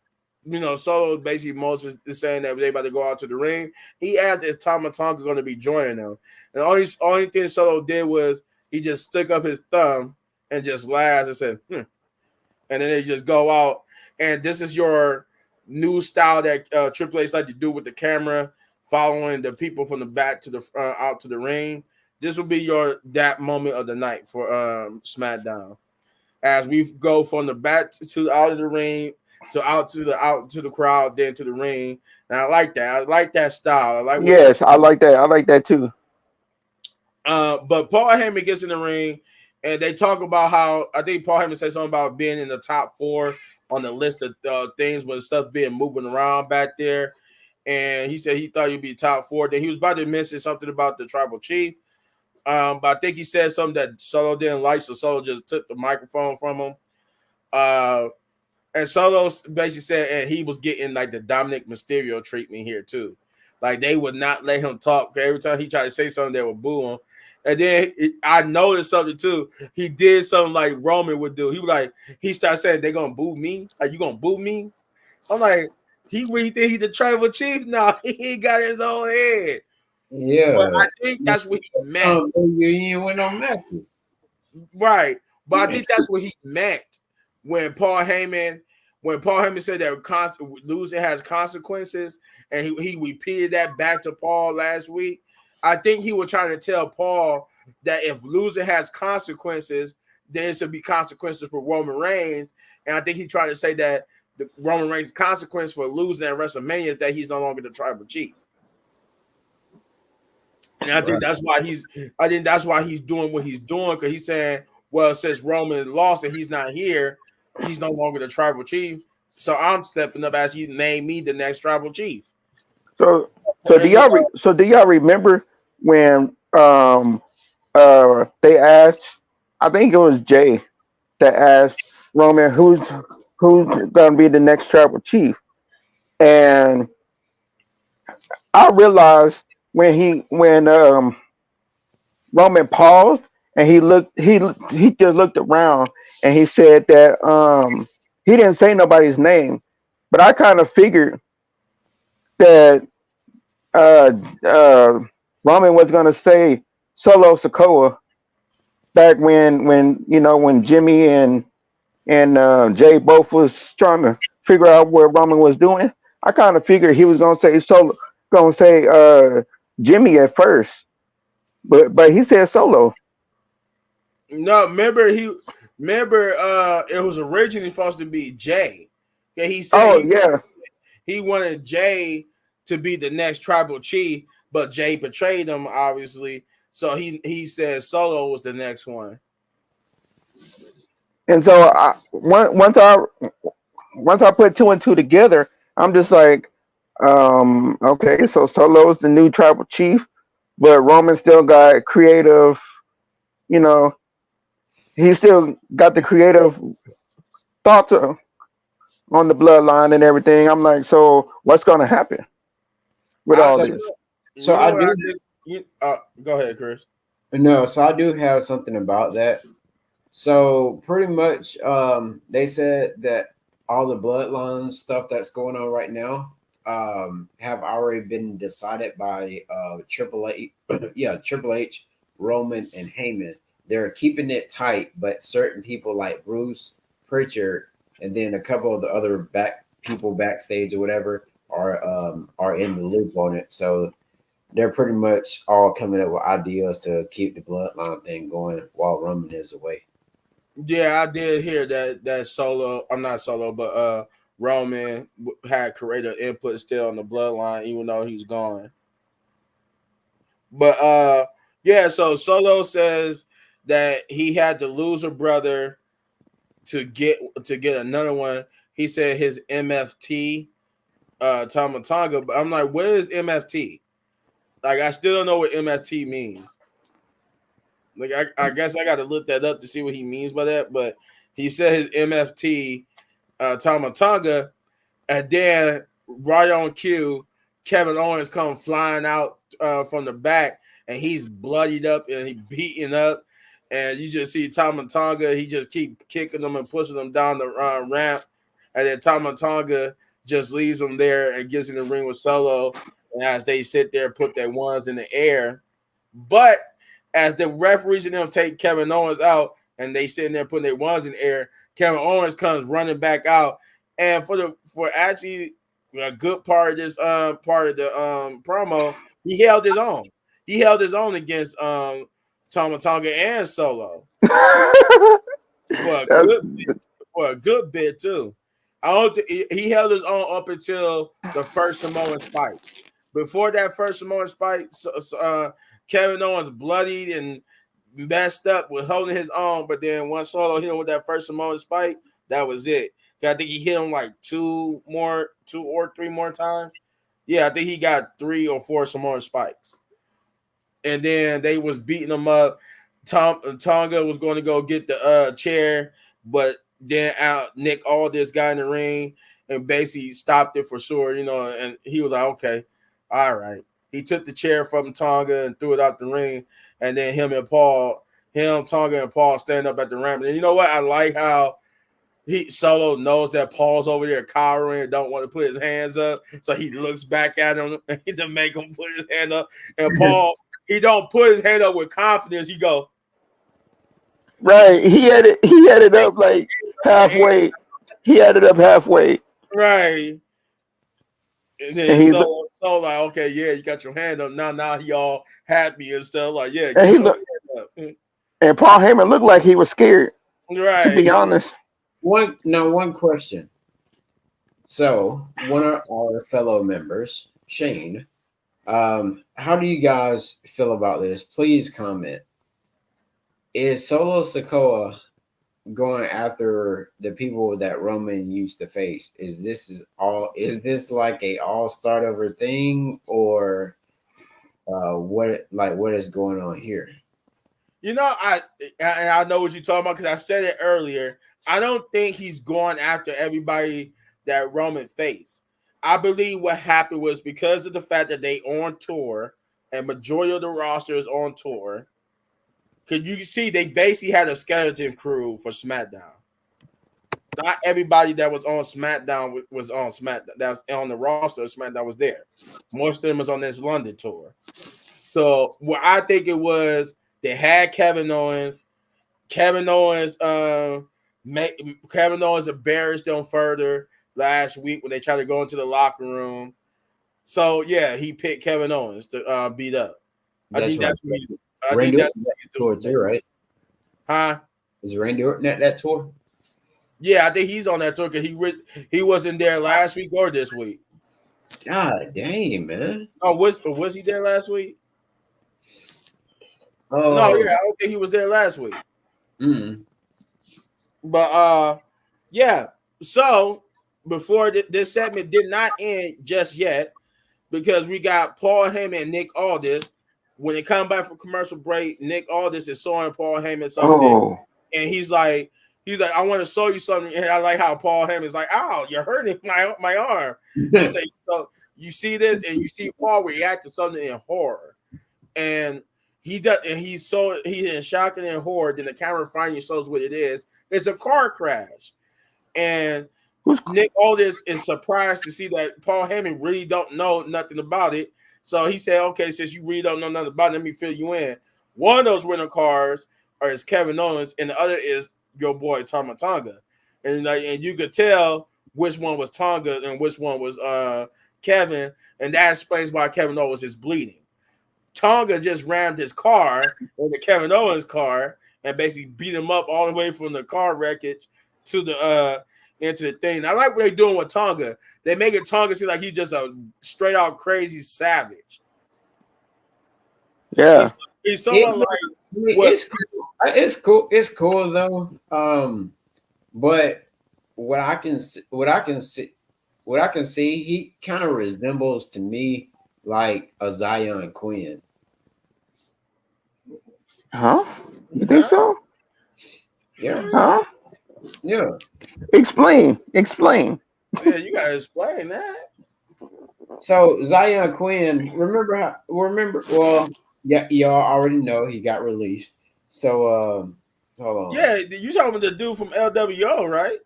Solo basically Moses is saying that they about to go out to the ring. He asked is Tama Tonga going to be joining them. And the only thing Solo did was he just stuck up his thumb and just laughed and said, And then they just go out. And this is your new style that Triple H like to do with the camera, following the people from the back to the out to the ring. This will be that moment of the night for SmackDown. As we go from the back to out of the ring to out to the crowd, then to the ring. And I like that. I like that style. I like what you. yes. I like that. I like that too. But Paul Heyman gets in the ring, and they talk about how I think Paul Heyman said something about being in the top 4 on the list of things with stuff being moving around back there. And he said he thought he'd be top 4. Then he was about to mention something about the tribal chief. But I think he said something that Solo didn't like, so Solo just took the microphone from him. And Solo basically said, and he was getting like the Dominic Mysterio treatment here too. Like they would not let him talk. Every time he tried to say something, they would boo him. And then I noticed something too. He did something like Roman would do. He started saying, "They're gonna boo me. Are you gonna boo me?" I'm like, he really think he's the tribal chief now. He got his own head. But Yeah. I think that's what he meant. You went on matches. Right. But I think that's what he meant when Paul Heyman said that losing has consequences, and he repeated that back to Paul last week. I think he was trying to tell Paul that if losing has consequences, then it should be consequences for Roman Reigns. And I think he tried to say that the Roman Reigns' consequence for losing at WrestleMania is that he's no longer the tribal chief. And I think that's why he's doing what he's doing, because he's saying, well, since Roman lost and he's not here, he's no longer the tribal chief. So I'm stepping up as he named me the next tribal chief. Do y'all remember when they asked, I think it was Jay that asked Roman who's gonna be the next tribal chief, and I realized when Roman paused and he just looked around and he said that he didn't say nobody's name, but I kind of figured that uh, uh, Roman was gonna say Solo Sikoa back when Jimmy and Jay both was trying to figure out what Roman was doing. I kind of figured he was gonna say Jimmy at first, but he said Solo. No, remember it was originally supposed to be Jay. Yeah, he said Oh yeah, he wanted Jay to be the next tribal chief, but Jay betrayed him, obviously. So he said Solo was the next one. and so once I put two and two together, I'm just like, okay, so Solo's the new tribal chief, but Roman still got creative, you know, he still got the creative thoughts on the bloodline and everything. I'm like, so what's gonna happen with I all So, this? so You know I what I do did? Go ahead, Chris. no, so I do have something about that. So pretty much, they said that all the bloodline stuff that's going on right now, have already been decided by Triple H, yeah, Triple H, Roman, and Heyman. They're keeping it tight, but certain people like Bruce Pritchard, and then a couple of the other people backstage or whatever are in the loop on it. So they're pretty much all coming up with ideas to keep the bloodline thing going while Roman is away. Yeah, I did hear that Solo. I'm not Solo, but Roman had creative input still on the bloodline, even though he's gone. But yeah, so Solo says that he had to lose a brother to get another one. He said his MFT, Tamatonga. But I'm like, what is MFT? Like, I still don't know what MFT means. Like, I guess I got to look that up to see what he means by that. But he said his MFT, Tamatonga, and then right on cue, Kevin Owens comes flying out from the back, and he's bloodied up and he beaten up. And you just see Tamatonga, he just keep kicking them and pushing them down the ramp. And then Tamatonga just leaves them there and gets in the ring with Solo. And as they sit there, put their ones in the air. But as the referees and them take Kevin Owens out and they sitting there putting their ones in the air, Kevin Owens comes running back out. And for actually a good part of this part of the promo, he held his own. He held his own against Tama Tonga and Solo for a good bit, for a good bit too. I don't he held his own up until the first Samoan spike. Before that first Samoan spike, Kevin Owens bloodied and messed up with holding his own. But then once Solo hit him with that first Samoan spike, that was it. I think he hit him like two or three more times. Yeah, I think he got 3 or 4 Samoan spikes. And then they was beating him up. Tonga was going to go get the chair, but then out Nick Aldis got in the ring and basically stopped it for sure, and he was like, okay, all right. He took the chair from Tonga and threw it out the ring, and then Tonga and Paul stand up at the ramp. And you know what? I like how Solo knows that Paul's over there cowering and don't want to put his hands up, so he looks back at him to make him put his hand up. And Paul, he don't put his hand up with confidence. He go Right, he had it up like halfway. He had it up halfway, right, and and then so like, okay, yeah, you got your hand up now. Now he all happy and stuff. Like, yeah, and get he your looked, hand up. and Paul Heyman looked like he was scared. To Right. be honest, One question. So one of our fellow members, Shane, how do you guys feel about this? Please comment. Is Solo Sikoa going after the people that Roman used to face? Is this like a all start over thing, or what is going on here? You know, I know what you're talking about because I said it earlier. I don't think he's going after everybody that Roman faced. I believe what happened was because of the fact that they on tour and majority of the roster is on tour. Because you can see they basically had a skeleton crew for SmackDown. Not everybody that was on SmackDown was on SmackDown. That's on the roster of SmackDown was there. Most of them was on this London tour. So what I think it was, they had Kevin Owens. Kevin Owens, Kevin Owens embarrassed them further last week when they tried to go into the locker room. So yeah, he picked Kevin Owens to beat up. I That's think right. that's what he's, I think Randy that's Orton what he's tour doing. too, right? Huh? Is Randy Orton at that tour? Yeah, I think he's on that tour because he wasn't there last week or this week. God dang, man. Oh, was he there last week? No, Oh, yeah, I don't think he was there last week. mm. But yeah. So before this segment did not end just yet because we got Paul Heyman and Nick Aldis. When they come back from commercial break, Nick Aldis is showing Paul Heyman something, Oh, and he's like, I want to show you something. And I like how Paul Heyman's like, "Ow, you're hurting my arm." He say, "So you see this, and you see Paul react to something in horror, and he does, and he's in shock and in horror. Then the camera finally shows what it is. It's a car crash, and Nick Aldis is surprised to see that Paul Heyman really don't know nothing about it. So he said, "Okay, since you really don't know nothing about it, let me fill you in. One of those rental cars is Kevin Owens, and the other is your boy Tama Tonga, and you could tell which one was Tonga and which one was Kevin, and that explains why Kevin Owens is bleeding. Tonga just rammed his car into Kevin Owens' car and basically beat him up all the way from the car wreckage to the into the thing. I like what they're doing with Tonga. They make it Tonga seem like he's just a straight out crazy savage. yeah. He's someone like what? It's cool. It's cool though. But what I can see, he kind of resembles to me like a Zion Quinn. Huh? You think so? Yeah, Huh? yeah. Explain. Yeah, you gotta explain that. So Zion Quinn, well, yeah, y'all already know he got released. So hold on. Yeah, you talking about the dude from LWO, right?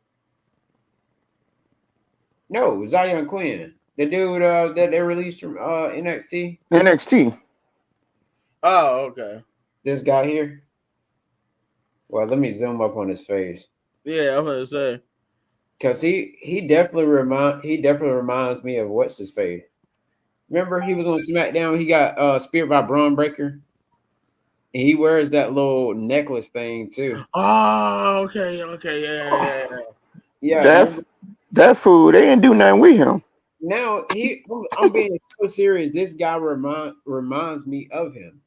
No, Zion Quinn. The dude that they released from NXT. NXT. Oh, okay. This guy here. Well, let me zoom up on his face. Yeah, I'm gonna say. Cause he definitely reminds me of what's his face. Remember he was on SmackDown. He got speared by Braun Breaker, and he wears that little necklace thing too. Oh, okay, yeah. Yeah. That fool, they didn't do nothing with him. Now I'm being so serious. This guy reminds me of him.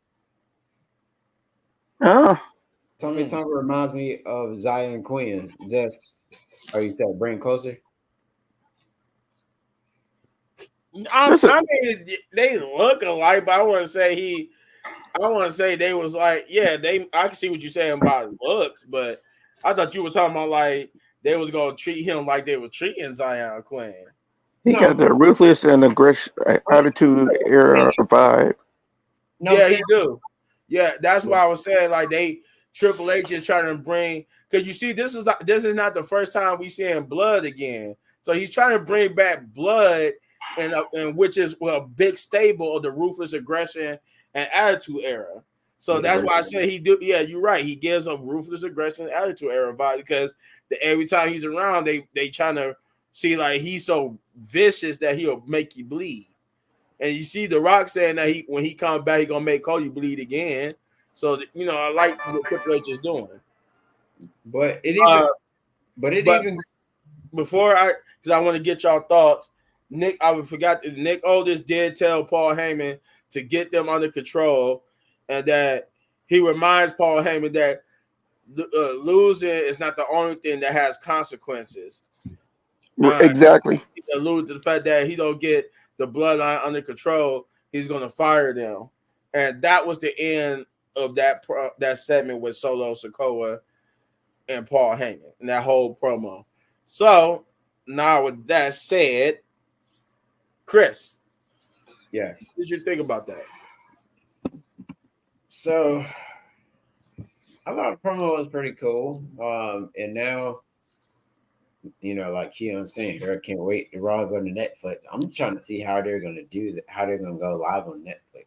Tommy Tonga reminds me of Zion Quinn. You said bring closer. I mean, they look alike, but I want to say they was like, yeah, I can see what you're saying about looks, but I thought you were talking about like they was gonna treat him like they were treating Zion Quinn. He got the ruthless and aggressive attitude era vibe. Yeah, he do. Yeah, that's why I was saying like Triple H is trying to bring, because you see this is not the first time we seeing blood again. So he's trying to bring back blood, and which is a big stable of the ruthless aggression and attitude era. So that's why I said he do. Yeah, you're right. He gives a ruthless aggression and attitude era vibe because every time he's around, they trying to see like he's so vicious that he'll make you bleed. And you see The Rock saying that when he comes back, he gonna make you bleed again. So I like what Triple H is doing. But before because I want to get y'all thoughts. I forgot that Nick Aldis did tell Paul Heyman to get them under control, and that he reminds Paul Heyman that losing is not the only thing that has consequences. Exactly. He alluded to the fact that he don't get the bloodline under control, he's going to fire them, and that was the end of that segment with Solo Sikoa and Paul Heyman and that whole promo. So now, with that said, Chris, Yes. what did you think about that? So I thought the promo was pretty cool. And now, like Keon saying, I can't wait to Raw go to Netflix. I'm trying to see how they're gonna do that, how they're gonna go live on Netflix.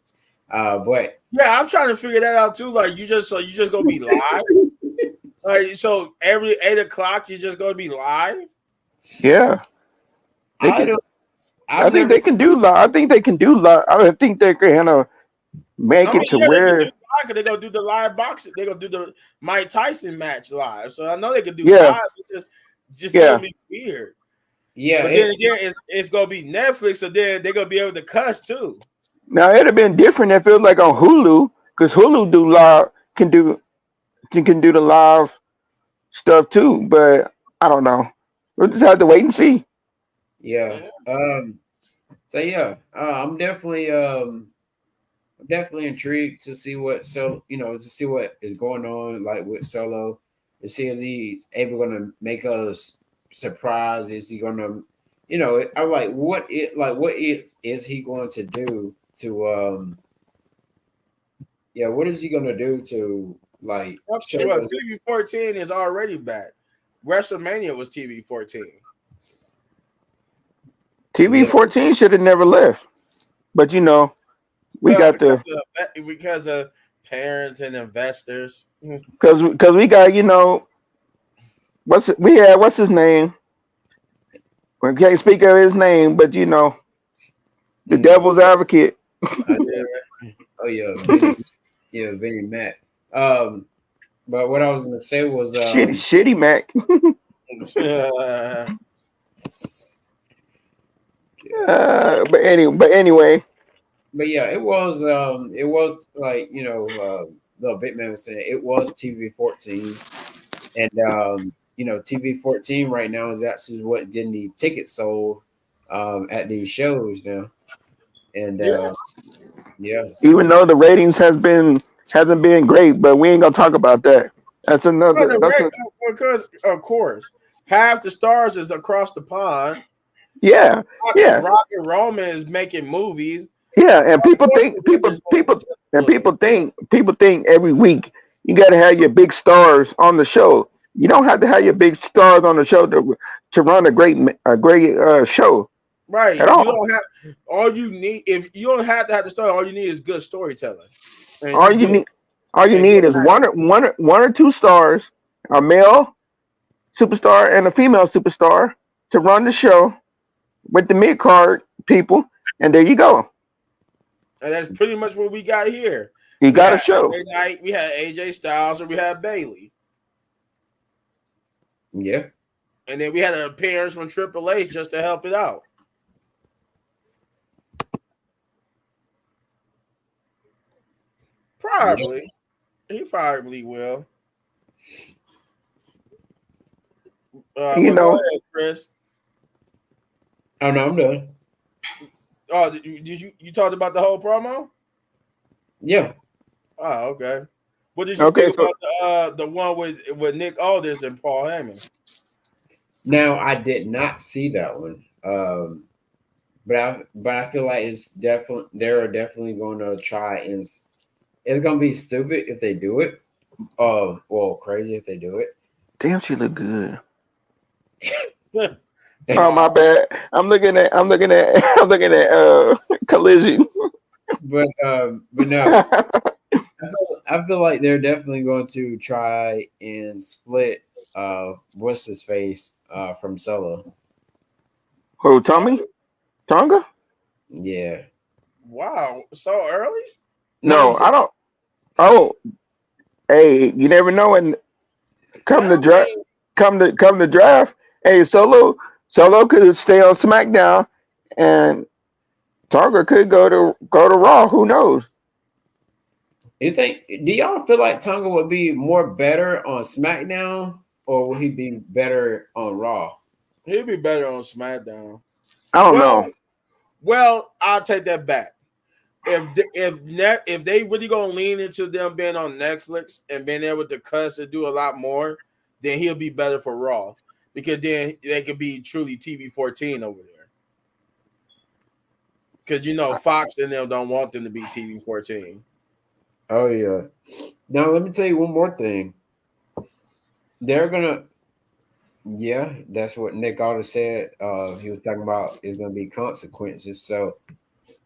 But yeah, I'm trying to figure that out too. Like, you just gonna be live. Like, so every 8 o'clock you just gonna be live. Yeah. I think they can do live. I think they can do live. I think they're gonna make it to where they're gonna do the live boxing. They're gonna do the Mike Tyson match live. So I know they can do Yeah. live. It's just gonna be weird. Yeah, but then again, it's gonna be Netflix, so then they're gonna be able to cuss too. Now it'd have been different if it was like on Hulu, because Hulu do live can do the live stuff too. But I don't know. We'll just have to wait and see. Yeah. So yeah, I'm definitely intrigued to see what to see what is going on like with Solo, to see if he's able to make us surprised. Is he gonna I'm like what is he going to do to what is he gonna do to like TV 14 is already back. WrestleMania was TV 14. TV 14 should have never left, but we got because of parents and investors. Because we got what's his name? We can't speak of his name, but the devil's advocate. Oh yeah, Vinny Mac. But what I was gonna say was shitty Mac. But anyway. But yeah, it was like the big man was saying, it was TV 14, and TV 14 right now is actually what getting the tickets sold at these shows now, and yeah. Even though the ratings hasn't been great, but we ain't gonna talk about that. That's another. Because of course, half the stars is across the pond. Yeah, Rocket Roman is making movies. Yeah, and people think every week you got to have your big stars on the show. You don't have to have your big stars on the show to run a great show. Right. You don't have all you need. If you don't have to have the story, all you need is good storytelling. All you need is one or two stars, a male superstar and a female superstar, to run the show with the mid card people, and there you go. And that's pretty much what we got here. You got a show. Night, we had AJ Styles and we had Bayley. Yeah. And then we had an appearance from Triple H just to help it out. Probably. He probably will. Go ahead, Chris. Oh no, I'm done. Oh, did you talked about the whole promo? Yeah. Oh, okay. What did you think about the one with Nick Aldis and Paul Heyman? Now, I did not see that one, but I feel like they're definitely going to try, and it's going to be stupid if they do it. Crazy if they do it. Damn, she look good. Oh my bad. I'm looking at Collision. But no, I feel like they're definitely going to try and split what's his face from Solo. Who, Tommy? Tonga? Yeah. Wow, so early? No, I don't. Oh, hey, you never know. And come the draft. Hey, Solo could stay on SmackDown, and Tonga could go to Raw. Who knows? You think? Do y'all feel like Tonga would be more better on SmackDown, or would he be better on Raw? He'd be better on SmackDown. I don't Well, know. well, I'll take that back. If they really gonna lean into them being on Netflix and being able to cuss and do a lot more, then he'll be better for Raw because then they could be truly TV 14 over there. Because Fox and them don't want them to be TV 14. Oh yeah. Now let me tell you one more thing. They're gonna, yeah, that's what Nick Aldis said. He was talking about is gonna be consequences. So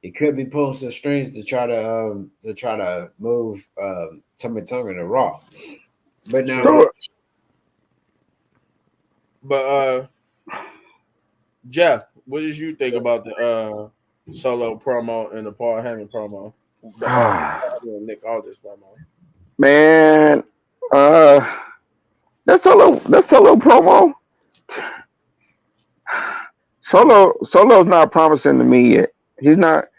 it could be pulling some strings to try to move Tommy Tonga to Raw. But now, True. So But Jeff, what did you think about the Solo promo and the Paul Heyman promo? The Nick Aldis promo. man, uh, that solo promo. Solo's not promising to me yet. He's not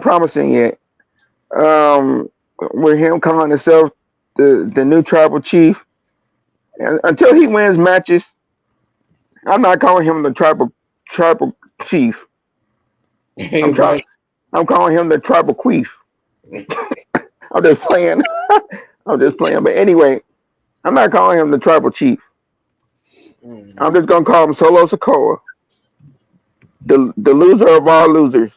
promising yet. Um, with him calling himself the new tribal chief, and until he wins matches, I'm not calling him the tribal chief. I'm trying. right? I'm calling him the tribal queef. I'm just playing. I'm just playing. But anyway, I'm not calling him the tribal chief. I'm Mhm. just gonna call him Solo Sikoa, the loser of all losers.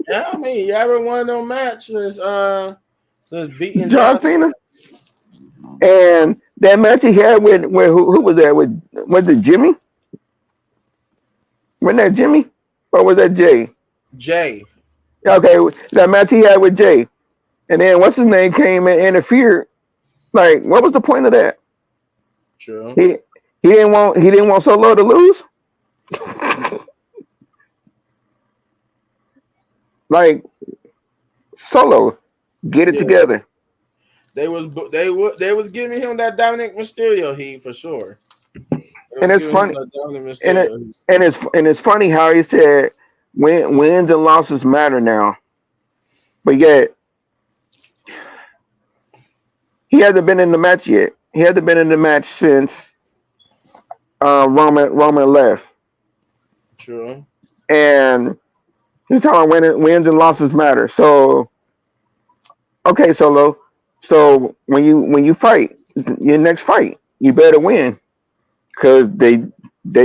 Yeah, I mean, you ever won no matches? Just beating John John Cena. Cena. And that match he had with who was that with? Was it Jimmy? Wasn't that Jimmy? Or was that Jay? Jay. Okay, that match he had with Jay. And then what's his name came and interfered. Like, what was the point of that? True. He he didn't want Solo to lose. Like Solo, get it Yeah, together. they was giving him that Dominic Mysterio heat for sure. They And was it's giving him funny. that Dominic And it Mysterio heat. and it's funny how he said wins and losses matter now, but yet he hasn't been in the match yet. He hasn't been in the match since Roman left, True. and he's talking about wins and losses matter. So okay, Solo. So when you fight your next fight, you better win because they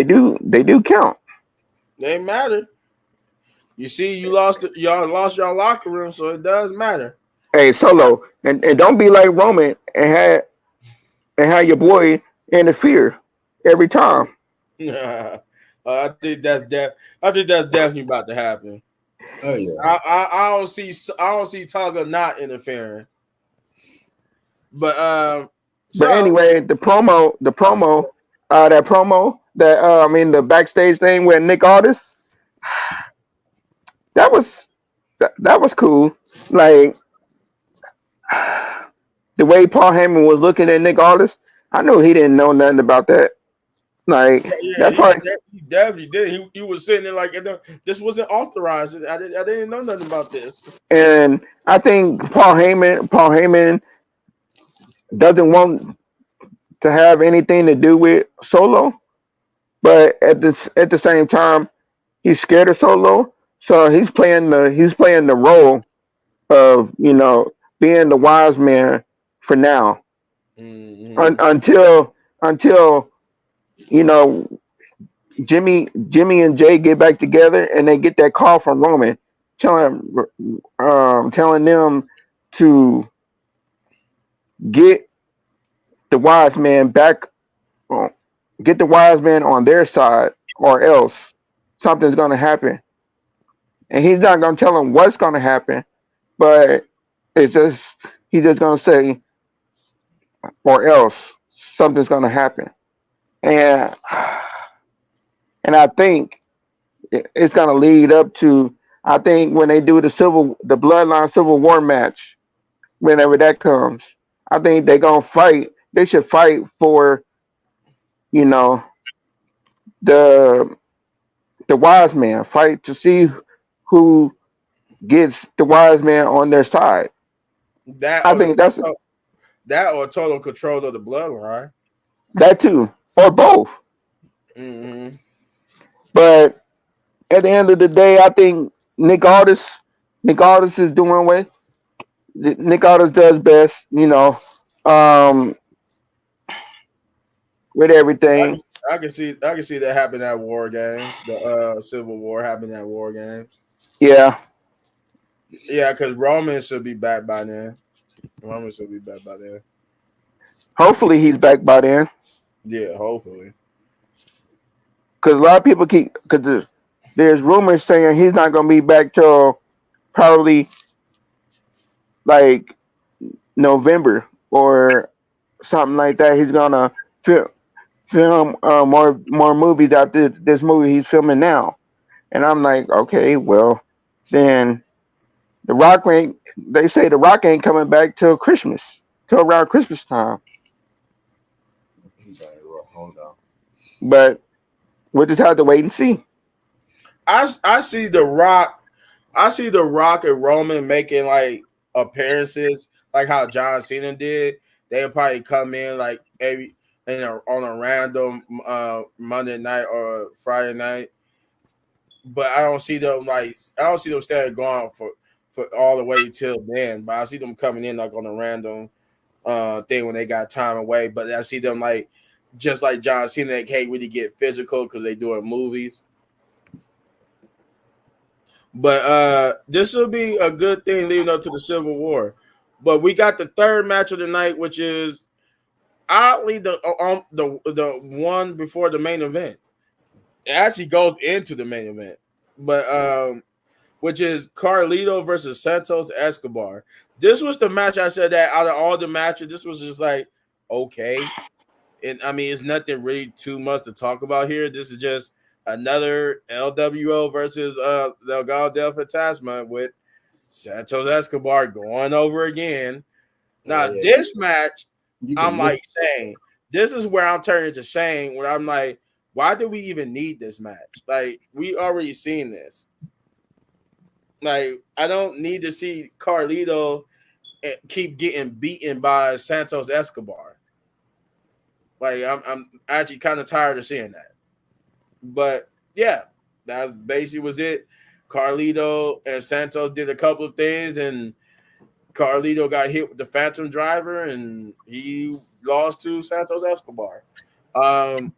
do count. They matter. You see, y'all lost your locker room, so it does matter. Hey, Solo, and don't be like Roman and have your boy interfere every time. I think that's definitely about to happen. Oh yeah. I don't see Tonga not interfering. But But so anyway, I mean the backstage thing with Nick Aldis, that was that was cool. Like the way Paul Heyman was looking at Nick Aldis, I knew he didn't know nothing about that. Like yeah, that part, he definitely did. He was sitting there like this wasn't authorized. I didn't know nothing about this. and I think Paul Heyman doesn't want to have anything to do with Solo, but at the same time, he's scared of Solo, so he's playing the role of being the wise man for now Mm-hmm. until you know Jimmy and Jay get back together and they get that call from Roman telling them to get the wise man back on get the wise man on their side or else something's gonna happen. And he's not gonna tell them what's gonna happen, but it's just he's just gonna say or else something's gonna happen. And and I think it's gonna lead up to I think when they do the bloodline civil war match, whenever that comes, I think they're gonna fight. They should fight for you know the the wise man. Fight to see who gets the wise man on their side. That I or think that's total control of the bloodline. that too, or both. Mm-hmm. But at the end of the day, I think Nick Aldis is doing what Nick Aldis does best. Um, with I everything. can, I can see that happen at War Games. The Civil War happened at War Games. Yeah. Yeah, because Roman should be back by then. Roman should be back by then. Hopefully he's back by then. Yeah, hopefully. Because a lot of people there's rumors saying he's not going to be back till probably like November or something like that. He's gonna film more movies after this movie he's filming now. And I'm like, okay, well then the Rock ain't. They say the Rock ain't coming back till Christmas, till around Christmas time. Hold on. But we'll just have to wait and see. I see the Rock. I see the Rock and Roman making like appearances, like how John Cena did. They'll probably come in like on a random Monday night or Friday night. But I don't see them staying gone for all the way till then. But I see them coming in like on a random thing when they got time away. But I see them like just like John Cena, they can't really get physical because they doing movies. But this will be a good thing leading up to the Civil War. But we got the third match of the night, which is oddly the one before the main event. It actually goes into the main event, but which is Carlito versus Santos Escobar. This was the match I said that out of all the matches, this was just like okay. And I mean, it's nothing really too much to talk about here. This is just another LWO versus Legado del Fantasma with Santos Escobar going over again. Now, Yeah, this match, you I'm can like miss. saying, this is where I'm turning to Shane, where I'm like, why do we even need this match? Like, we already seen this. Like, I don't need to see Carlito keep getting beaten by Santos Escobar. Like, I'm actually kind of tired of seeing that. But yeah, that basically was it. Carlito and Santos did a couple of things, and Carlito got hit with the Phantom Driver, and he lost to Santos Escobar. Um,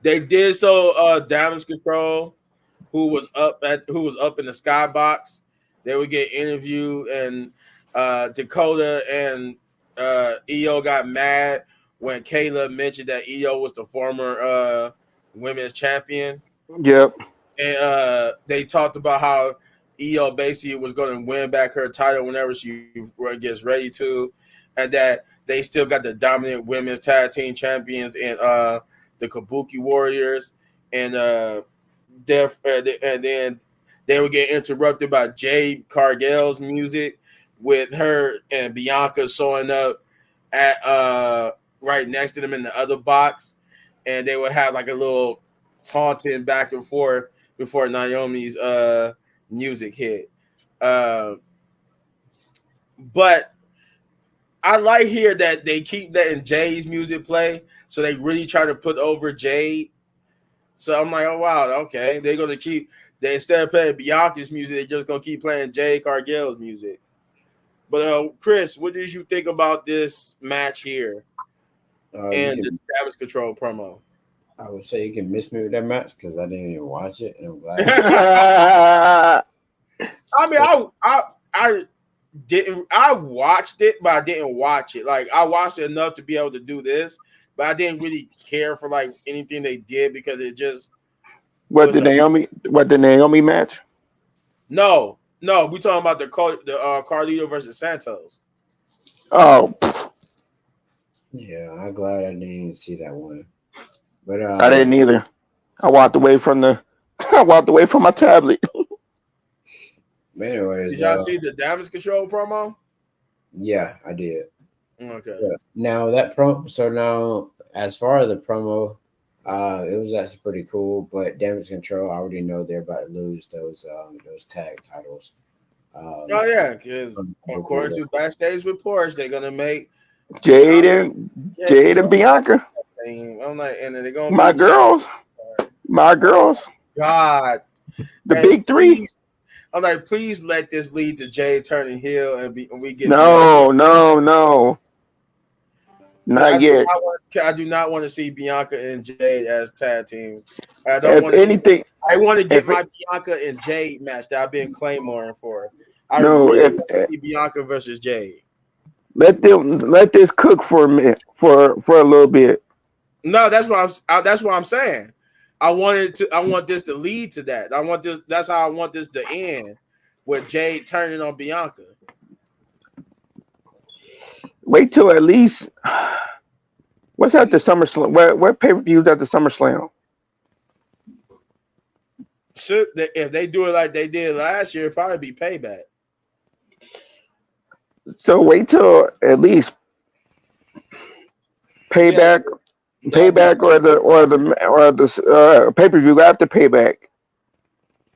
they did so. Damage Control, who was up in the skybox, they would get interviewed, and Dakota and EO got mad when Kayla mentioned that EO was the former women's champion, Yep. and they talked about how EO basically was going to win back her title whenever she gets ready to, and that they still got the dominant women's tag team champions in the Kabuki Warriors, and and then they would get interrupted by Jade Cargill's music with her and Bianca showing up at right next to them in the other box, and they would have like a little taunting back and forth before Naomi's music hit. Uh, but I like here that they keep letting Jade's music play, so they really try to put over Jade. So I'm like, oh wow, okay, they're gonna keep. They instead of playing Bianca's music, they're just gonna keep playing Jade Cargill's music. But Chris, what did you think about this match here You and the can. Damage Control promo? I would say you can miss me with that match because I didn't even watch it, and I'm glad. Yeah. I mean, I didn't. I watched it, but I didn't watch it. Like I watched it enough to be able to do this, but I didn't really care for like anything they did because it just What was the a Naomi? What the Naomi match? no. We talking about the Carlito versus Santos. Oh, Yeah, I'm glad I didn't even see that one. But I didn't either. I walked away from the. I walked away from my tablet. Did anyways, y'all see the Damage Control promo? yeah, I did. Okay. Yeah. Now that promo. So now, as far as the promo, it was actually pretty cool. But Damage Control, I already know they're about to lose those tag titles. Oh yeah, because according to Backstage Reports, they're gonna make Jade and Bianca, I'm like, and then they're gonna my be girls, my girls, God, the and big three. I'm like, please let this lead to Jade turning heel and we get No, Bianca. no, not yet. I do not want to see Bianca and Jade as tag teams. I don't If want to see. anything, I want to get if my Bianca and Jade match that I've been clamoring for. I no, really if want to see Bianca versus Jade. let this cook for a minute, for a little bit. No, that's what I'm saying. I want this to lead to that. I want this. That's how I want this to end, with Jade turning on Bianca. Wait till at least what's at the SummerSlam? What pay per views at the SummerSlam? If they do it like they did last year, it'd probably be Payback. So wait till at least Payback, or the pay per view after Payback.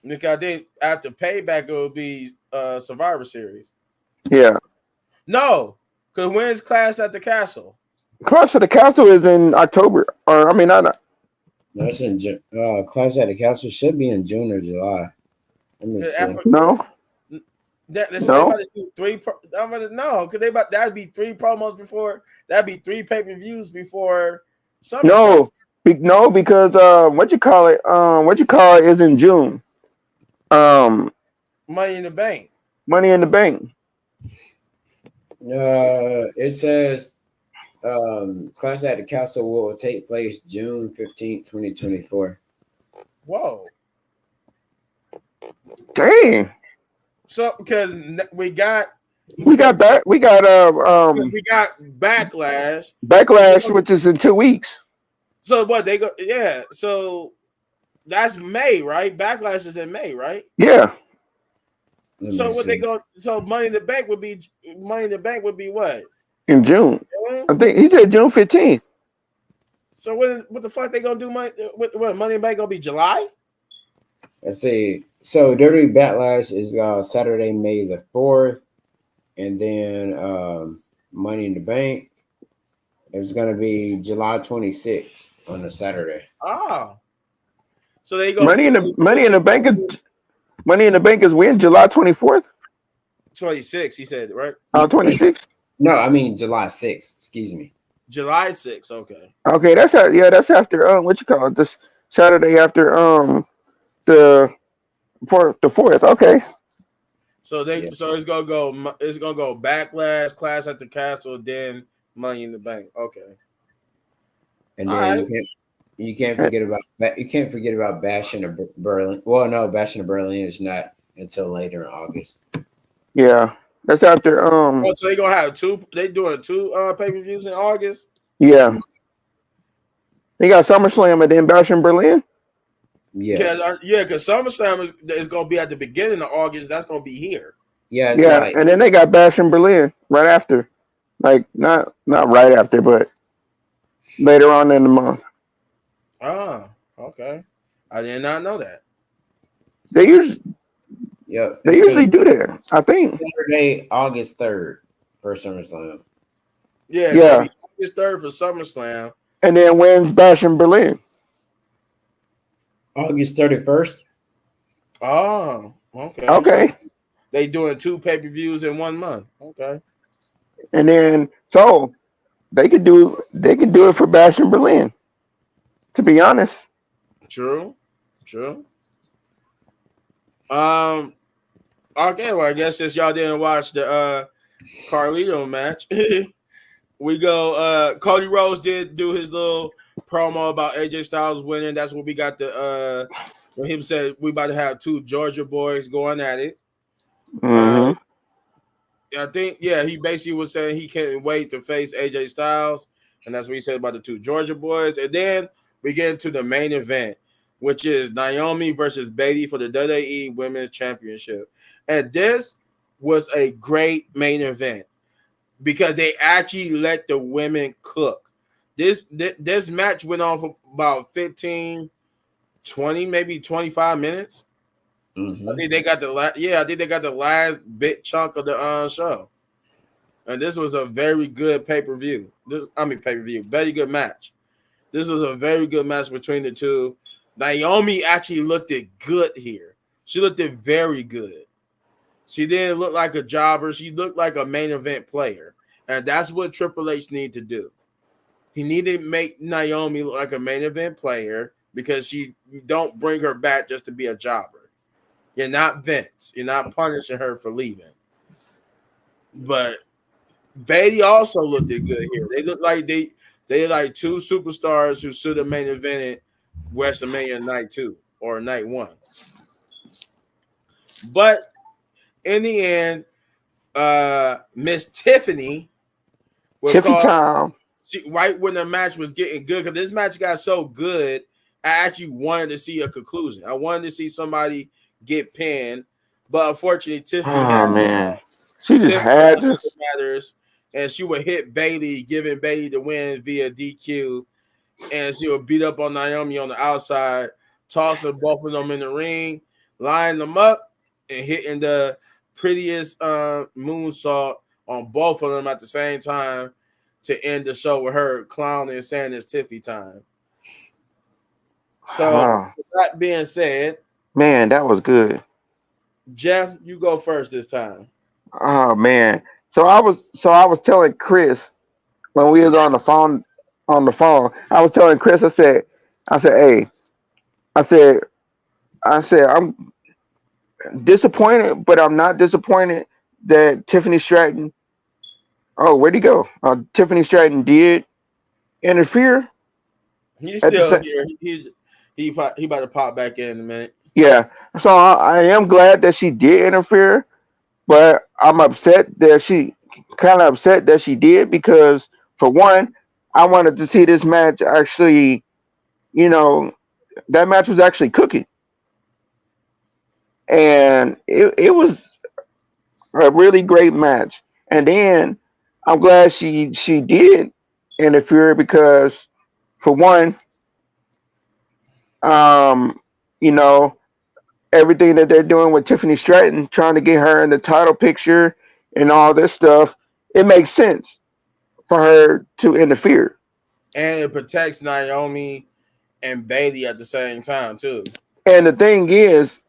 Nick, I think after Payback it will be Survivor Series. Yeah, No, because when's Clash at the Castle? Clash of the Castle is in October, or I mean, not. No, it's in Clash at the Castle should be in June or July. Let me see. No. They about to do three. No, because that'd be three promos before. That'd be three pay-per-views before SummerSlam. No, because what you call it is in June. Money in the Bank. Money in the Bank. It says Clash at the Castle will take place June 15th, 2024. Whoa. Dang. So because we got Backlash. Backlash, which is in 2 weeks. So what they go? Yeah. So that's May, right? Backlash is in May, right? Yeah. So what they go? So Money in the Bank would be what? In June. I think he said June 15th. So what the fuck they gonna do? Money in the Bank gonna be July? Let's see. So WWE Backlash is Saturday, May the 4th, and then Money in the Bank is gonna be July 26th on a Saturday. Oh, so they go Money in the Bank is when? July 24th. 26. He said right. 26. No, I mean July 6th. Excuse me. July 6th. Okay. Okay, that's after what you call it? This Saturday after the 4th. Okay. So it's gonna go Backlash, Clash at the Castle, then Money in the Bank. Okay. And then you can't forget about Bash in the Berlin. Well, no, Bash in the Berlin is not until later in August. Yeah, that's after so they gonna have two. They doing two pay-per-views in August. Yeah. They got SummerSlam and then Bash in Berlin. Yes. Because SummerSlam is going to be at the beginning of August. That's going to be here. Yeah, and then they got Bash in Berlin right after, like not right after, but later on in the month. Oh, okay. I did not know that. They usually do that. I think Saturday, August 3rd for SummerSlam. Yeah. August 3rd for SummerSlam. And then when's Bash in Berlin? August 31st. Oh, okay. Okay. So they doing two pay-per-views in 1 month. Okay. And then so they could do it for Bash in Berlin. To be honest. True. Okay, well, I guess since y'all didn't watch the Carlito match, we go. Cody Rhodes did do his little promo about AJ Styles winning. That's what we got when him said we about to have two Georgia boys going at it. Mm-hmm. I think, he basically was saying he can't wait to face AJ Styles, and that's what he said about the two Georgia boys. And then we get into the main event, which is Naomi versus Bayley for the WWE Women's Championship. And this was a great main event because they actually let the women cook. This match went on for about 15, 20, maybe 25 minutes. Mm-hmm. I think they got the I think they got the last big chunk of the show. And this was a very good pay-per-view. Pay-per-view, very good match. This was a very good match between the two. Naomi actually looked it good here. She looked it very good. She didn't look like a jobber. She looked like a main event player. And that's what Triple H needed to do. He needed to make Naomi look like a main event player because you don't bring her back just to be a jobber. You're not Vince. You're not punishing her for leaving. But Bailey also looked good here. They look like they like two superstars who should have main evented WrestleMania night 2 or night 1. But in the end, Miss Tiffany time. Right when the match was getting good, because this match got so good, I actually wanted to see a conclusion. I wanted to see somebody get pinned, but unfortunately, Tiffany she just had this matters, and she would hit Bailey, giving Bailey the win via DQ, and she would beat up on Naomi on the outside, tossing both of them in the ring, lining them up, and hitting the prettiest moonsault on both of them at the same time to end the show with her clowning and saying it's Tiffy time. So, with that being said, man, that was good. Jeff, you go first this time. Oh man. So I was telling Chris when we was on the phone, I was telling Chris, I said, hey, I said, I'm disappointed, but I'm not disappointed that Tiffany Stratton. Oh, where'd he go? Tiffany Stratton did interfere. He's still here. He about to pop back in a minute. Yeah. So I am glad that she did interfere, but I'm upset that she did because for one, I wanted to see this match actually, that match was actually cooking. And it was a really great match. And then I'm glad she did interfere because for one, you know, everything that they're doing with Tiffany Stratton, trying to get her in the title picture and all this stuff, it makes sense for her to interfere. And it protects Naomi and Bailey at the same time, too. And the thing is,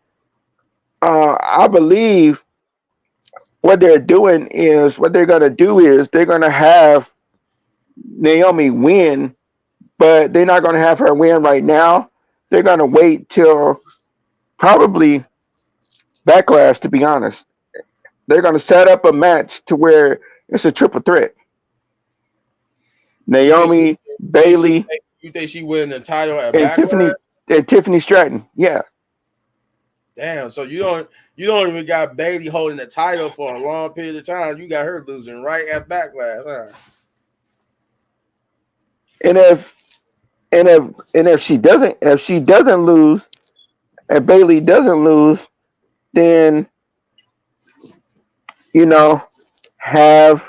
I believe what they're going to do is they're going to have Naomi win, but they're not going to have her win right now. They're going to wait till probably Backlash, to be honest. They're going to set up a match to where it's a triple threat. Naomi, Bailey. You think she win the title at Backlash? Tiffany Stratton, yeah. Damn, so you don't even got Bailey holding the title for a long period of time. You got her losing right at Backlash, huh? And if she doesn't lose, and Bailey doesn't lose, then have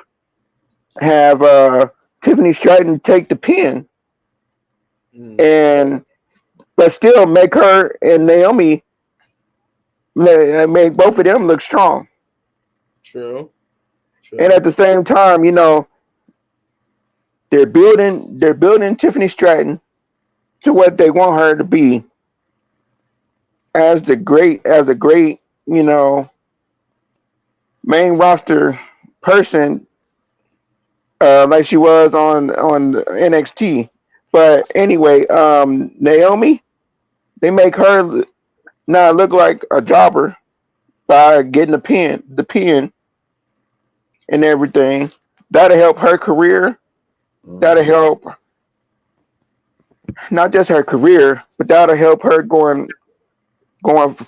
Tiffany Stratton take the pin, but still make her and Naomi make both of them look strong. True. And at the same time, they're building Tiffany Stratton to what they want her to be as a great, main roster person, like she was on NXT. But anyway, Naomi, they make her not look like a jobber by getting the pin and everything. That'll help her career. That'll help not just her career, but that'll help her going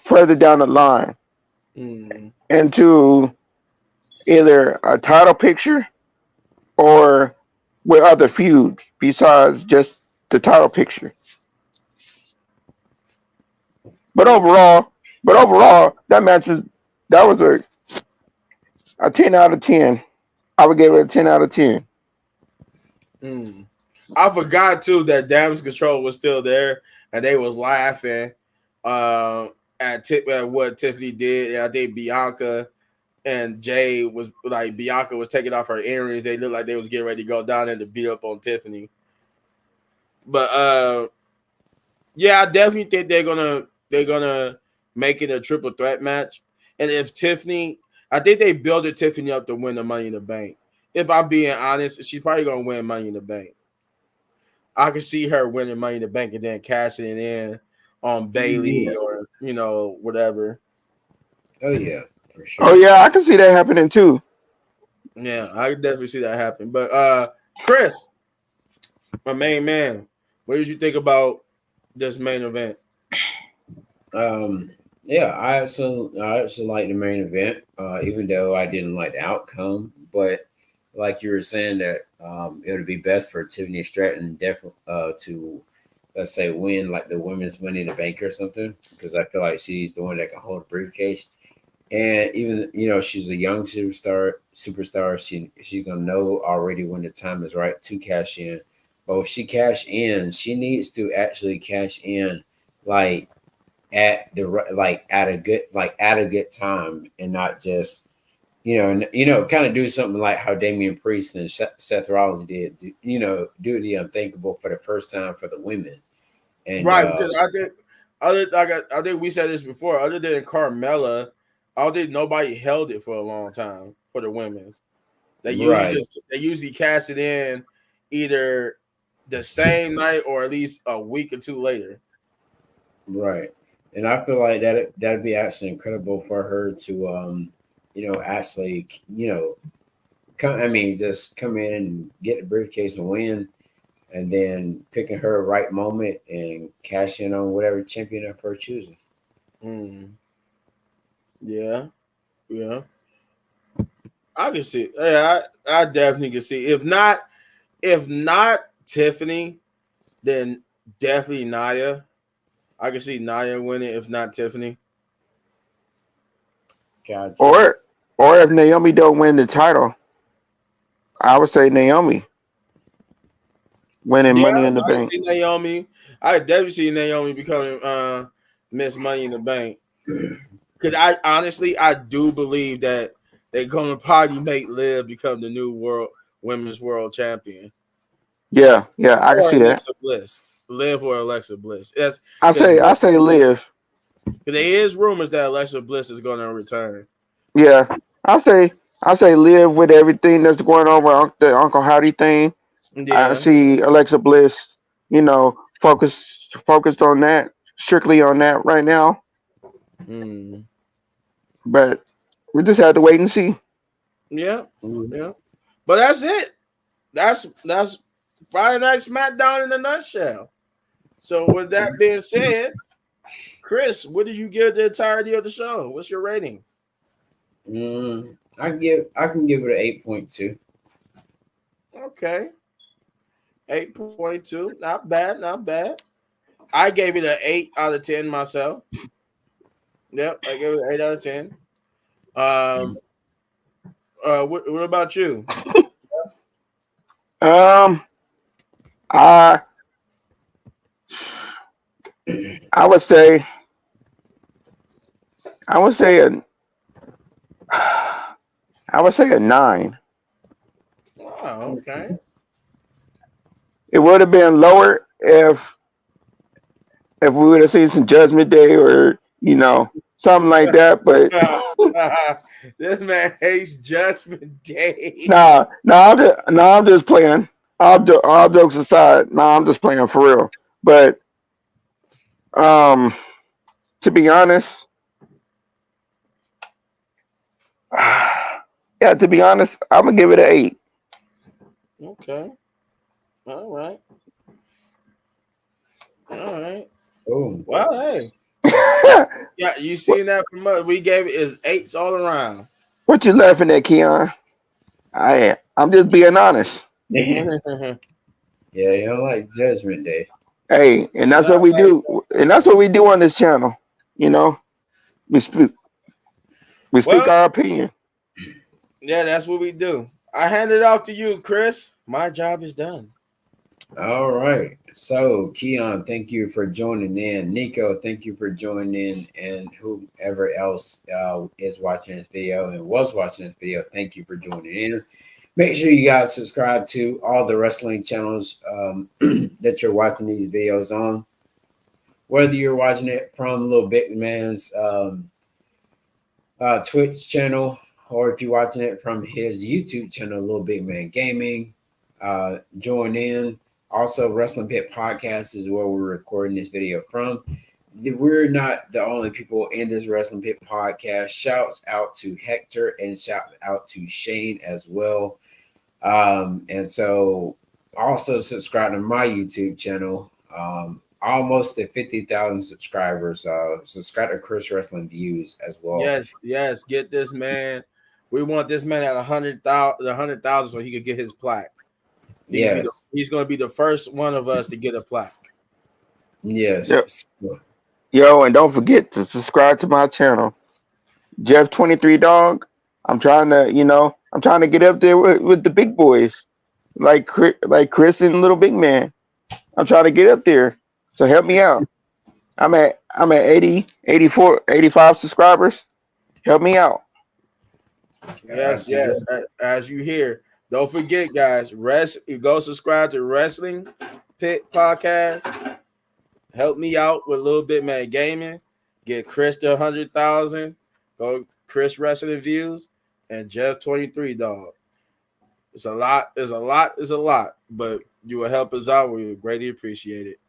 further down the line into either a title picture or with other feuds besides just the title picture. But overall, that match was a 10 out of 10. I would give it a 10 out of 10. I forgot too that Damage Control was still there and they was laughing. at what Tiffany did. And I think Bianca and Jay was like Bianca was taking off her earrings. They looked like they was getting ready to go down there to beat up on Tiffany. But yeah, I definitely think they're gonna make it a triple threat match. And if Tiffany, I think they built Tiffany up to win the Money in the Bank. If I'm being honest, she's probably gonna win Money in the Bank. I can see her winning Money in the Bank and then cashing it in on Bailey or whatever. Oh yeah, for sure. Oh yeah, I can see that happening too. Yeah, I can definitely see that happen. But Chris, my main man, what did you think about this main event? Yeah, I also like the main event, even though I didn't like the outcome. But like you were saying that it would be best for Tiffany Stratton definitely to let's say win like the women's Money in the Bank or something because I feel like she's the one that can hold a briefcase. And even she's a young superstar. She's gonna know already when the time is right to cash in. But if she cash in, she needs to actually cash in like at a good time and not just kind of do something like how Damian Priest and Seth Rollins did. Do the unthinkable for the first time for the women. And Right, because I think we said this before. Other than Carmella, I don't think nobody held it for a long time for the women's. They right, usually cast it in either the same night or at least a week or two later. right. And I feel like that'd be actually incredible for her to actually come. I mean, just come in and get the briefcase and win, and then picking her right moment and cash in on whatever champion of her choosing. Mm. Yeah, yeah, I can see. Yeah, I definitely can see. If not Tiffany, then definitely Nia. I can see Nia winning. If not Tiffany, Gotcha. Or if Naomi don't win the title, I would say Naomi winning yeah, Money in the I can Bank. see Naomi. I could definitely see Naomi becoming Miss Money in the Bank. Because I do believe that they're gonna probably make Liv become the new women's world champion. Yeah, yeah, I can Or see that. Alexa Bliss. Liv or Alexa Bliss. That's I because say I say Liv. there is rumors that Alexa Bliss is gonna return. Yeah, I say I say Liv with everything that's going on with the Uncle Howdy thing. I Yeah. see Alexa Bliss, focused on that, strictly on that right now. Mm. But we just have to wait and see. Yeah. Mhm. Yeah. But that's it. That's Friday Night Smackdown in a nutshell. So with that being said, Chris, what did you give the entirety of the show? What's your rating? I can give it an 8.2. Okay. 8.2. Not bad, not bad. I gave it an 8 out of 10 myself. Yep, I gave it an 8 out of 10. Um what about you? Um, I I would say I would say a I would say a 9. Oh, okay. It would have been lower if we would have seen some Judgment Day or something like that. But This man hates Judgment Day. I'm just playing. All jokes aside, I'm just playing for real. But um, to be honest, yeah, to be honest, I'm gonna give it an 8. Okay. All right. All right. Oh, Well, hey. Yeah, you what, seen that from us. We gave it is 8s all around. what you laughing at, Keon? I'm just being honest. damn. Yeah, you don't like Judgment Day. Hey, and that's what we do, and that's what we do on this channel. You know, we speak we speak Well, our opinion. yeah, that's what we do. I hand it off to you, Chris. My job is done. All right. So, Keon, thank you for joining in. Nico, thank you for joining in. And whoever else is watching this video and was watching this video, thank you for joining in. Make sure you guys subscribe to all the wrestling channels that you're watching these videos on. Whether you're watching it from Little Big Man's Twitch channel, or if you're watching it from his YouTube channel, Little Big Man Gaming, join in. Also, Wrestling Pit Podcast is where we're recording this video from. We're not the only people in this Wrestling Pit Podcast. Shouts out to Hector and shouts out to Shane as well. And so also subscribe to my YouTube channel. Almost at 50,000 subscribers. Subscribe to Chris Wrestling Views as well. Yes. Get this man. We want this man at 100,000 so he could get his plaque. He's going to be the first one of us to get a plaque. Yes. Yep. Yo, and don't forget to subscribe to my channel, Jeff 23 Dog. I'm trying to get up there with the big boys, like Chris and Little Big Man. I'm trying to get up there. So help me out. I'm at 80, 84, 85 subscribers. Help me out. Yes. As you hear, don't forget, guys. Go subscribe to Wrestling Pit Podcast. Help me out with a Little Bit Man Gaming. Get Chris to 100,000. Go Chris Wrestling Views and Jeff 23 Dog. It's a lot. But you will help us out. We would greatly appreciate it.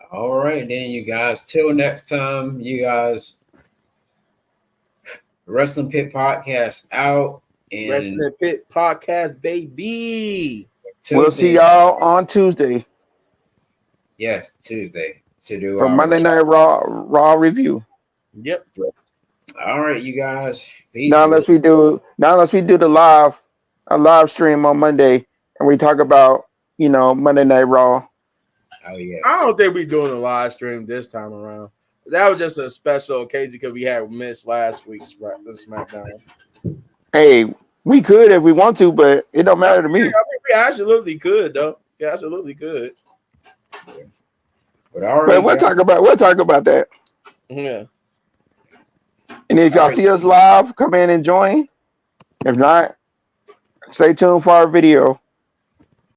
All right, then, you guys. Till next time, you guys. Wrestling Pit Podcast out. And Wrestling Pit Podcast, baby. We'll see y'all on Tuesday. Yes, Tuesday to do for Monday Night Raw review. Yep. All right, you guys. Peace. Not unless we do a live stream on Monday and we talk about Monday Night Raw. Oh yeah. I don't think we're doing a live stream this time around. That was just a special occasion because we had missed last week's Smackdown. Hey, we could if we want to, but it don't matter to me. I mean, we absolutely could, though. We absolutely could. But we'll talk about that. Yeah. And if y'all see us live, come in and join. If not, stay tuned for our video.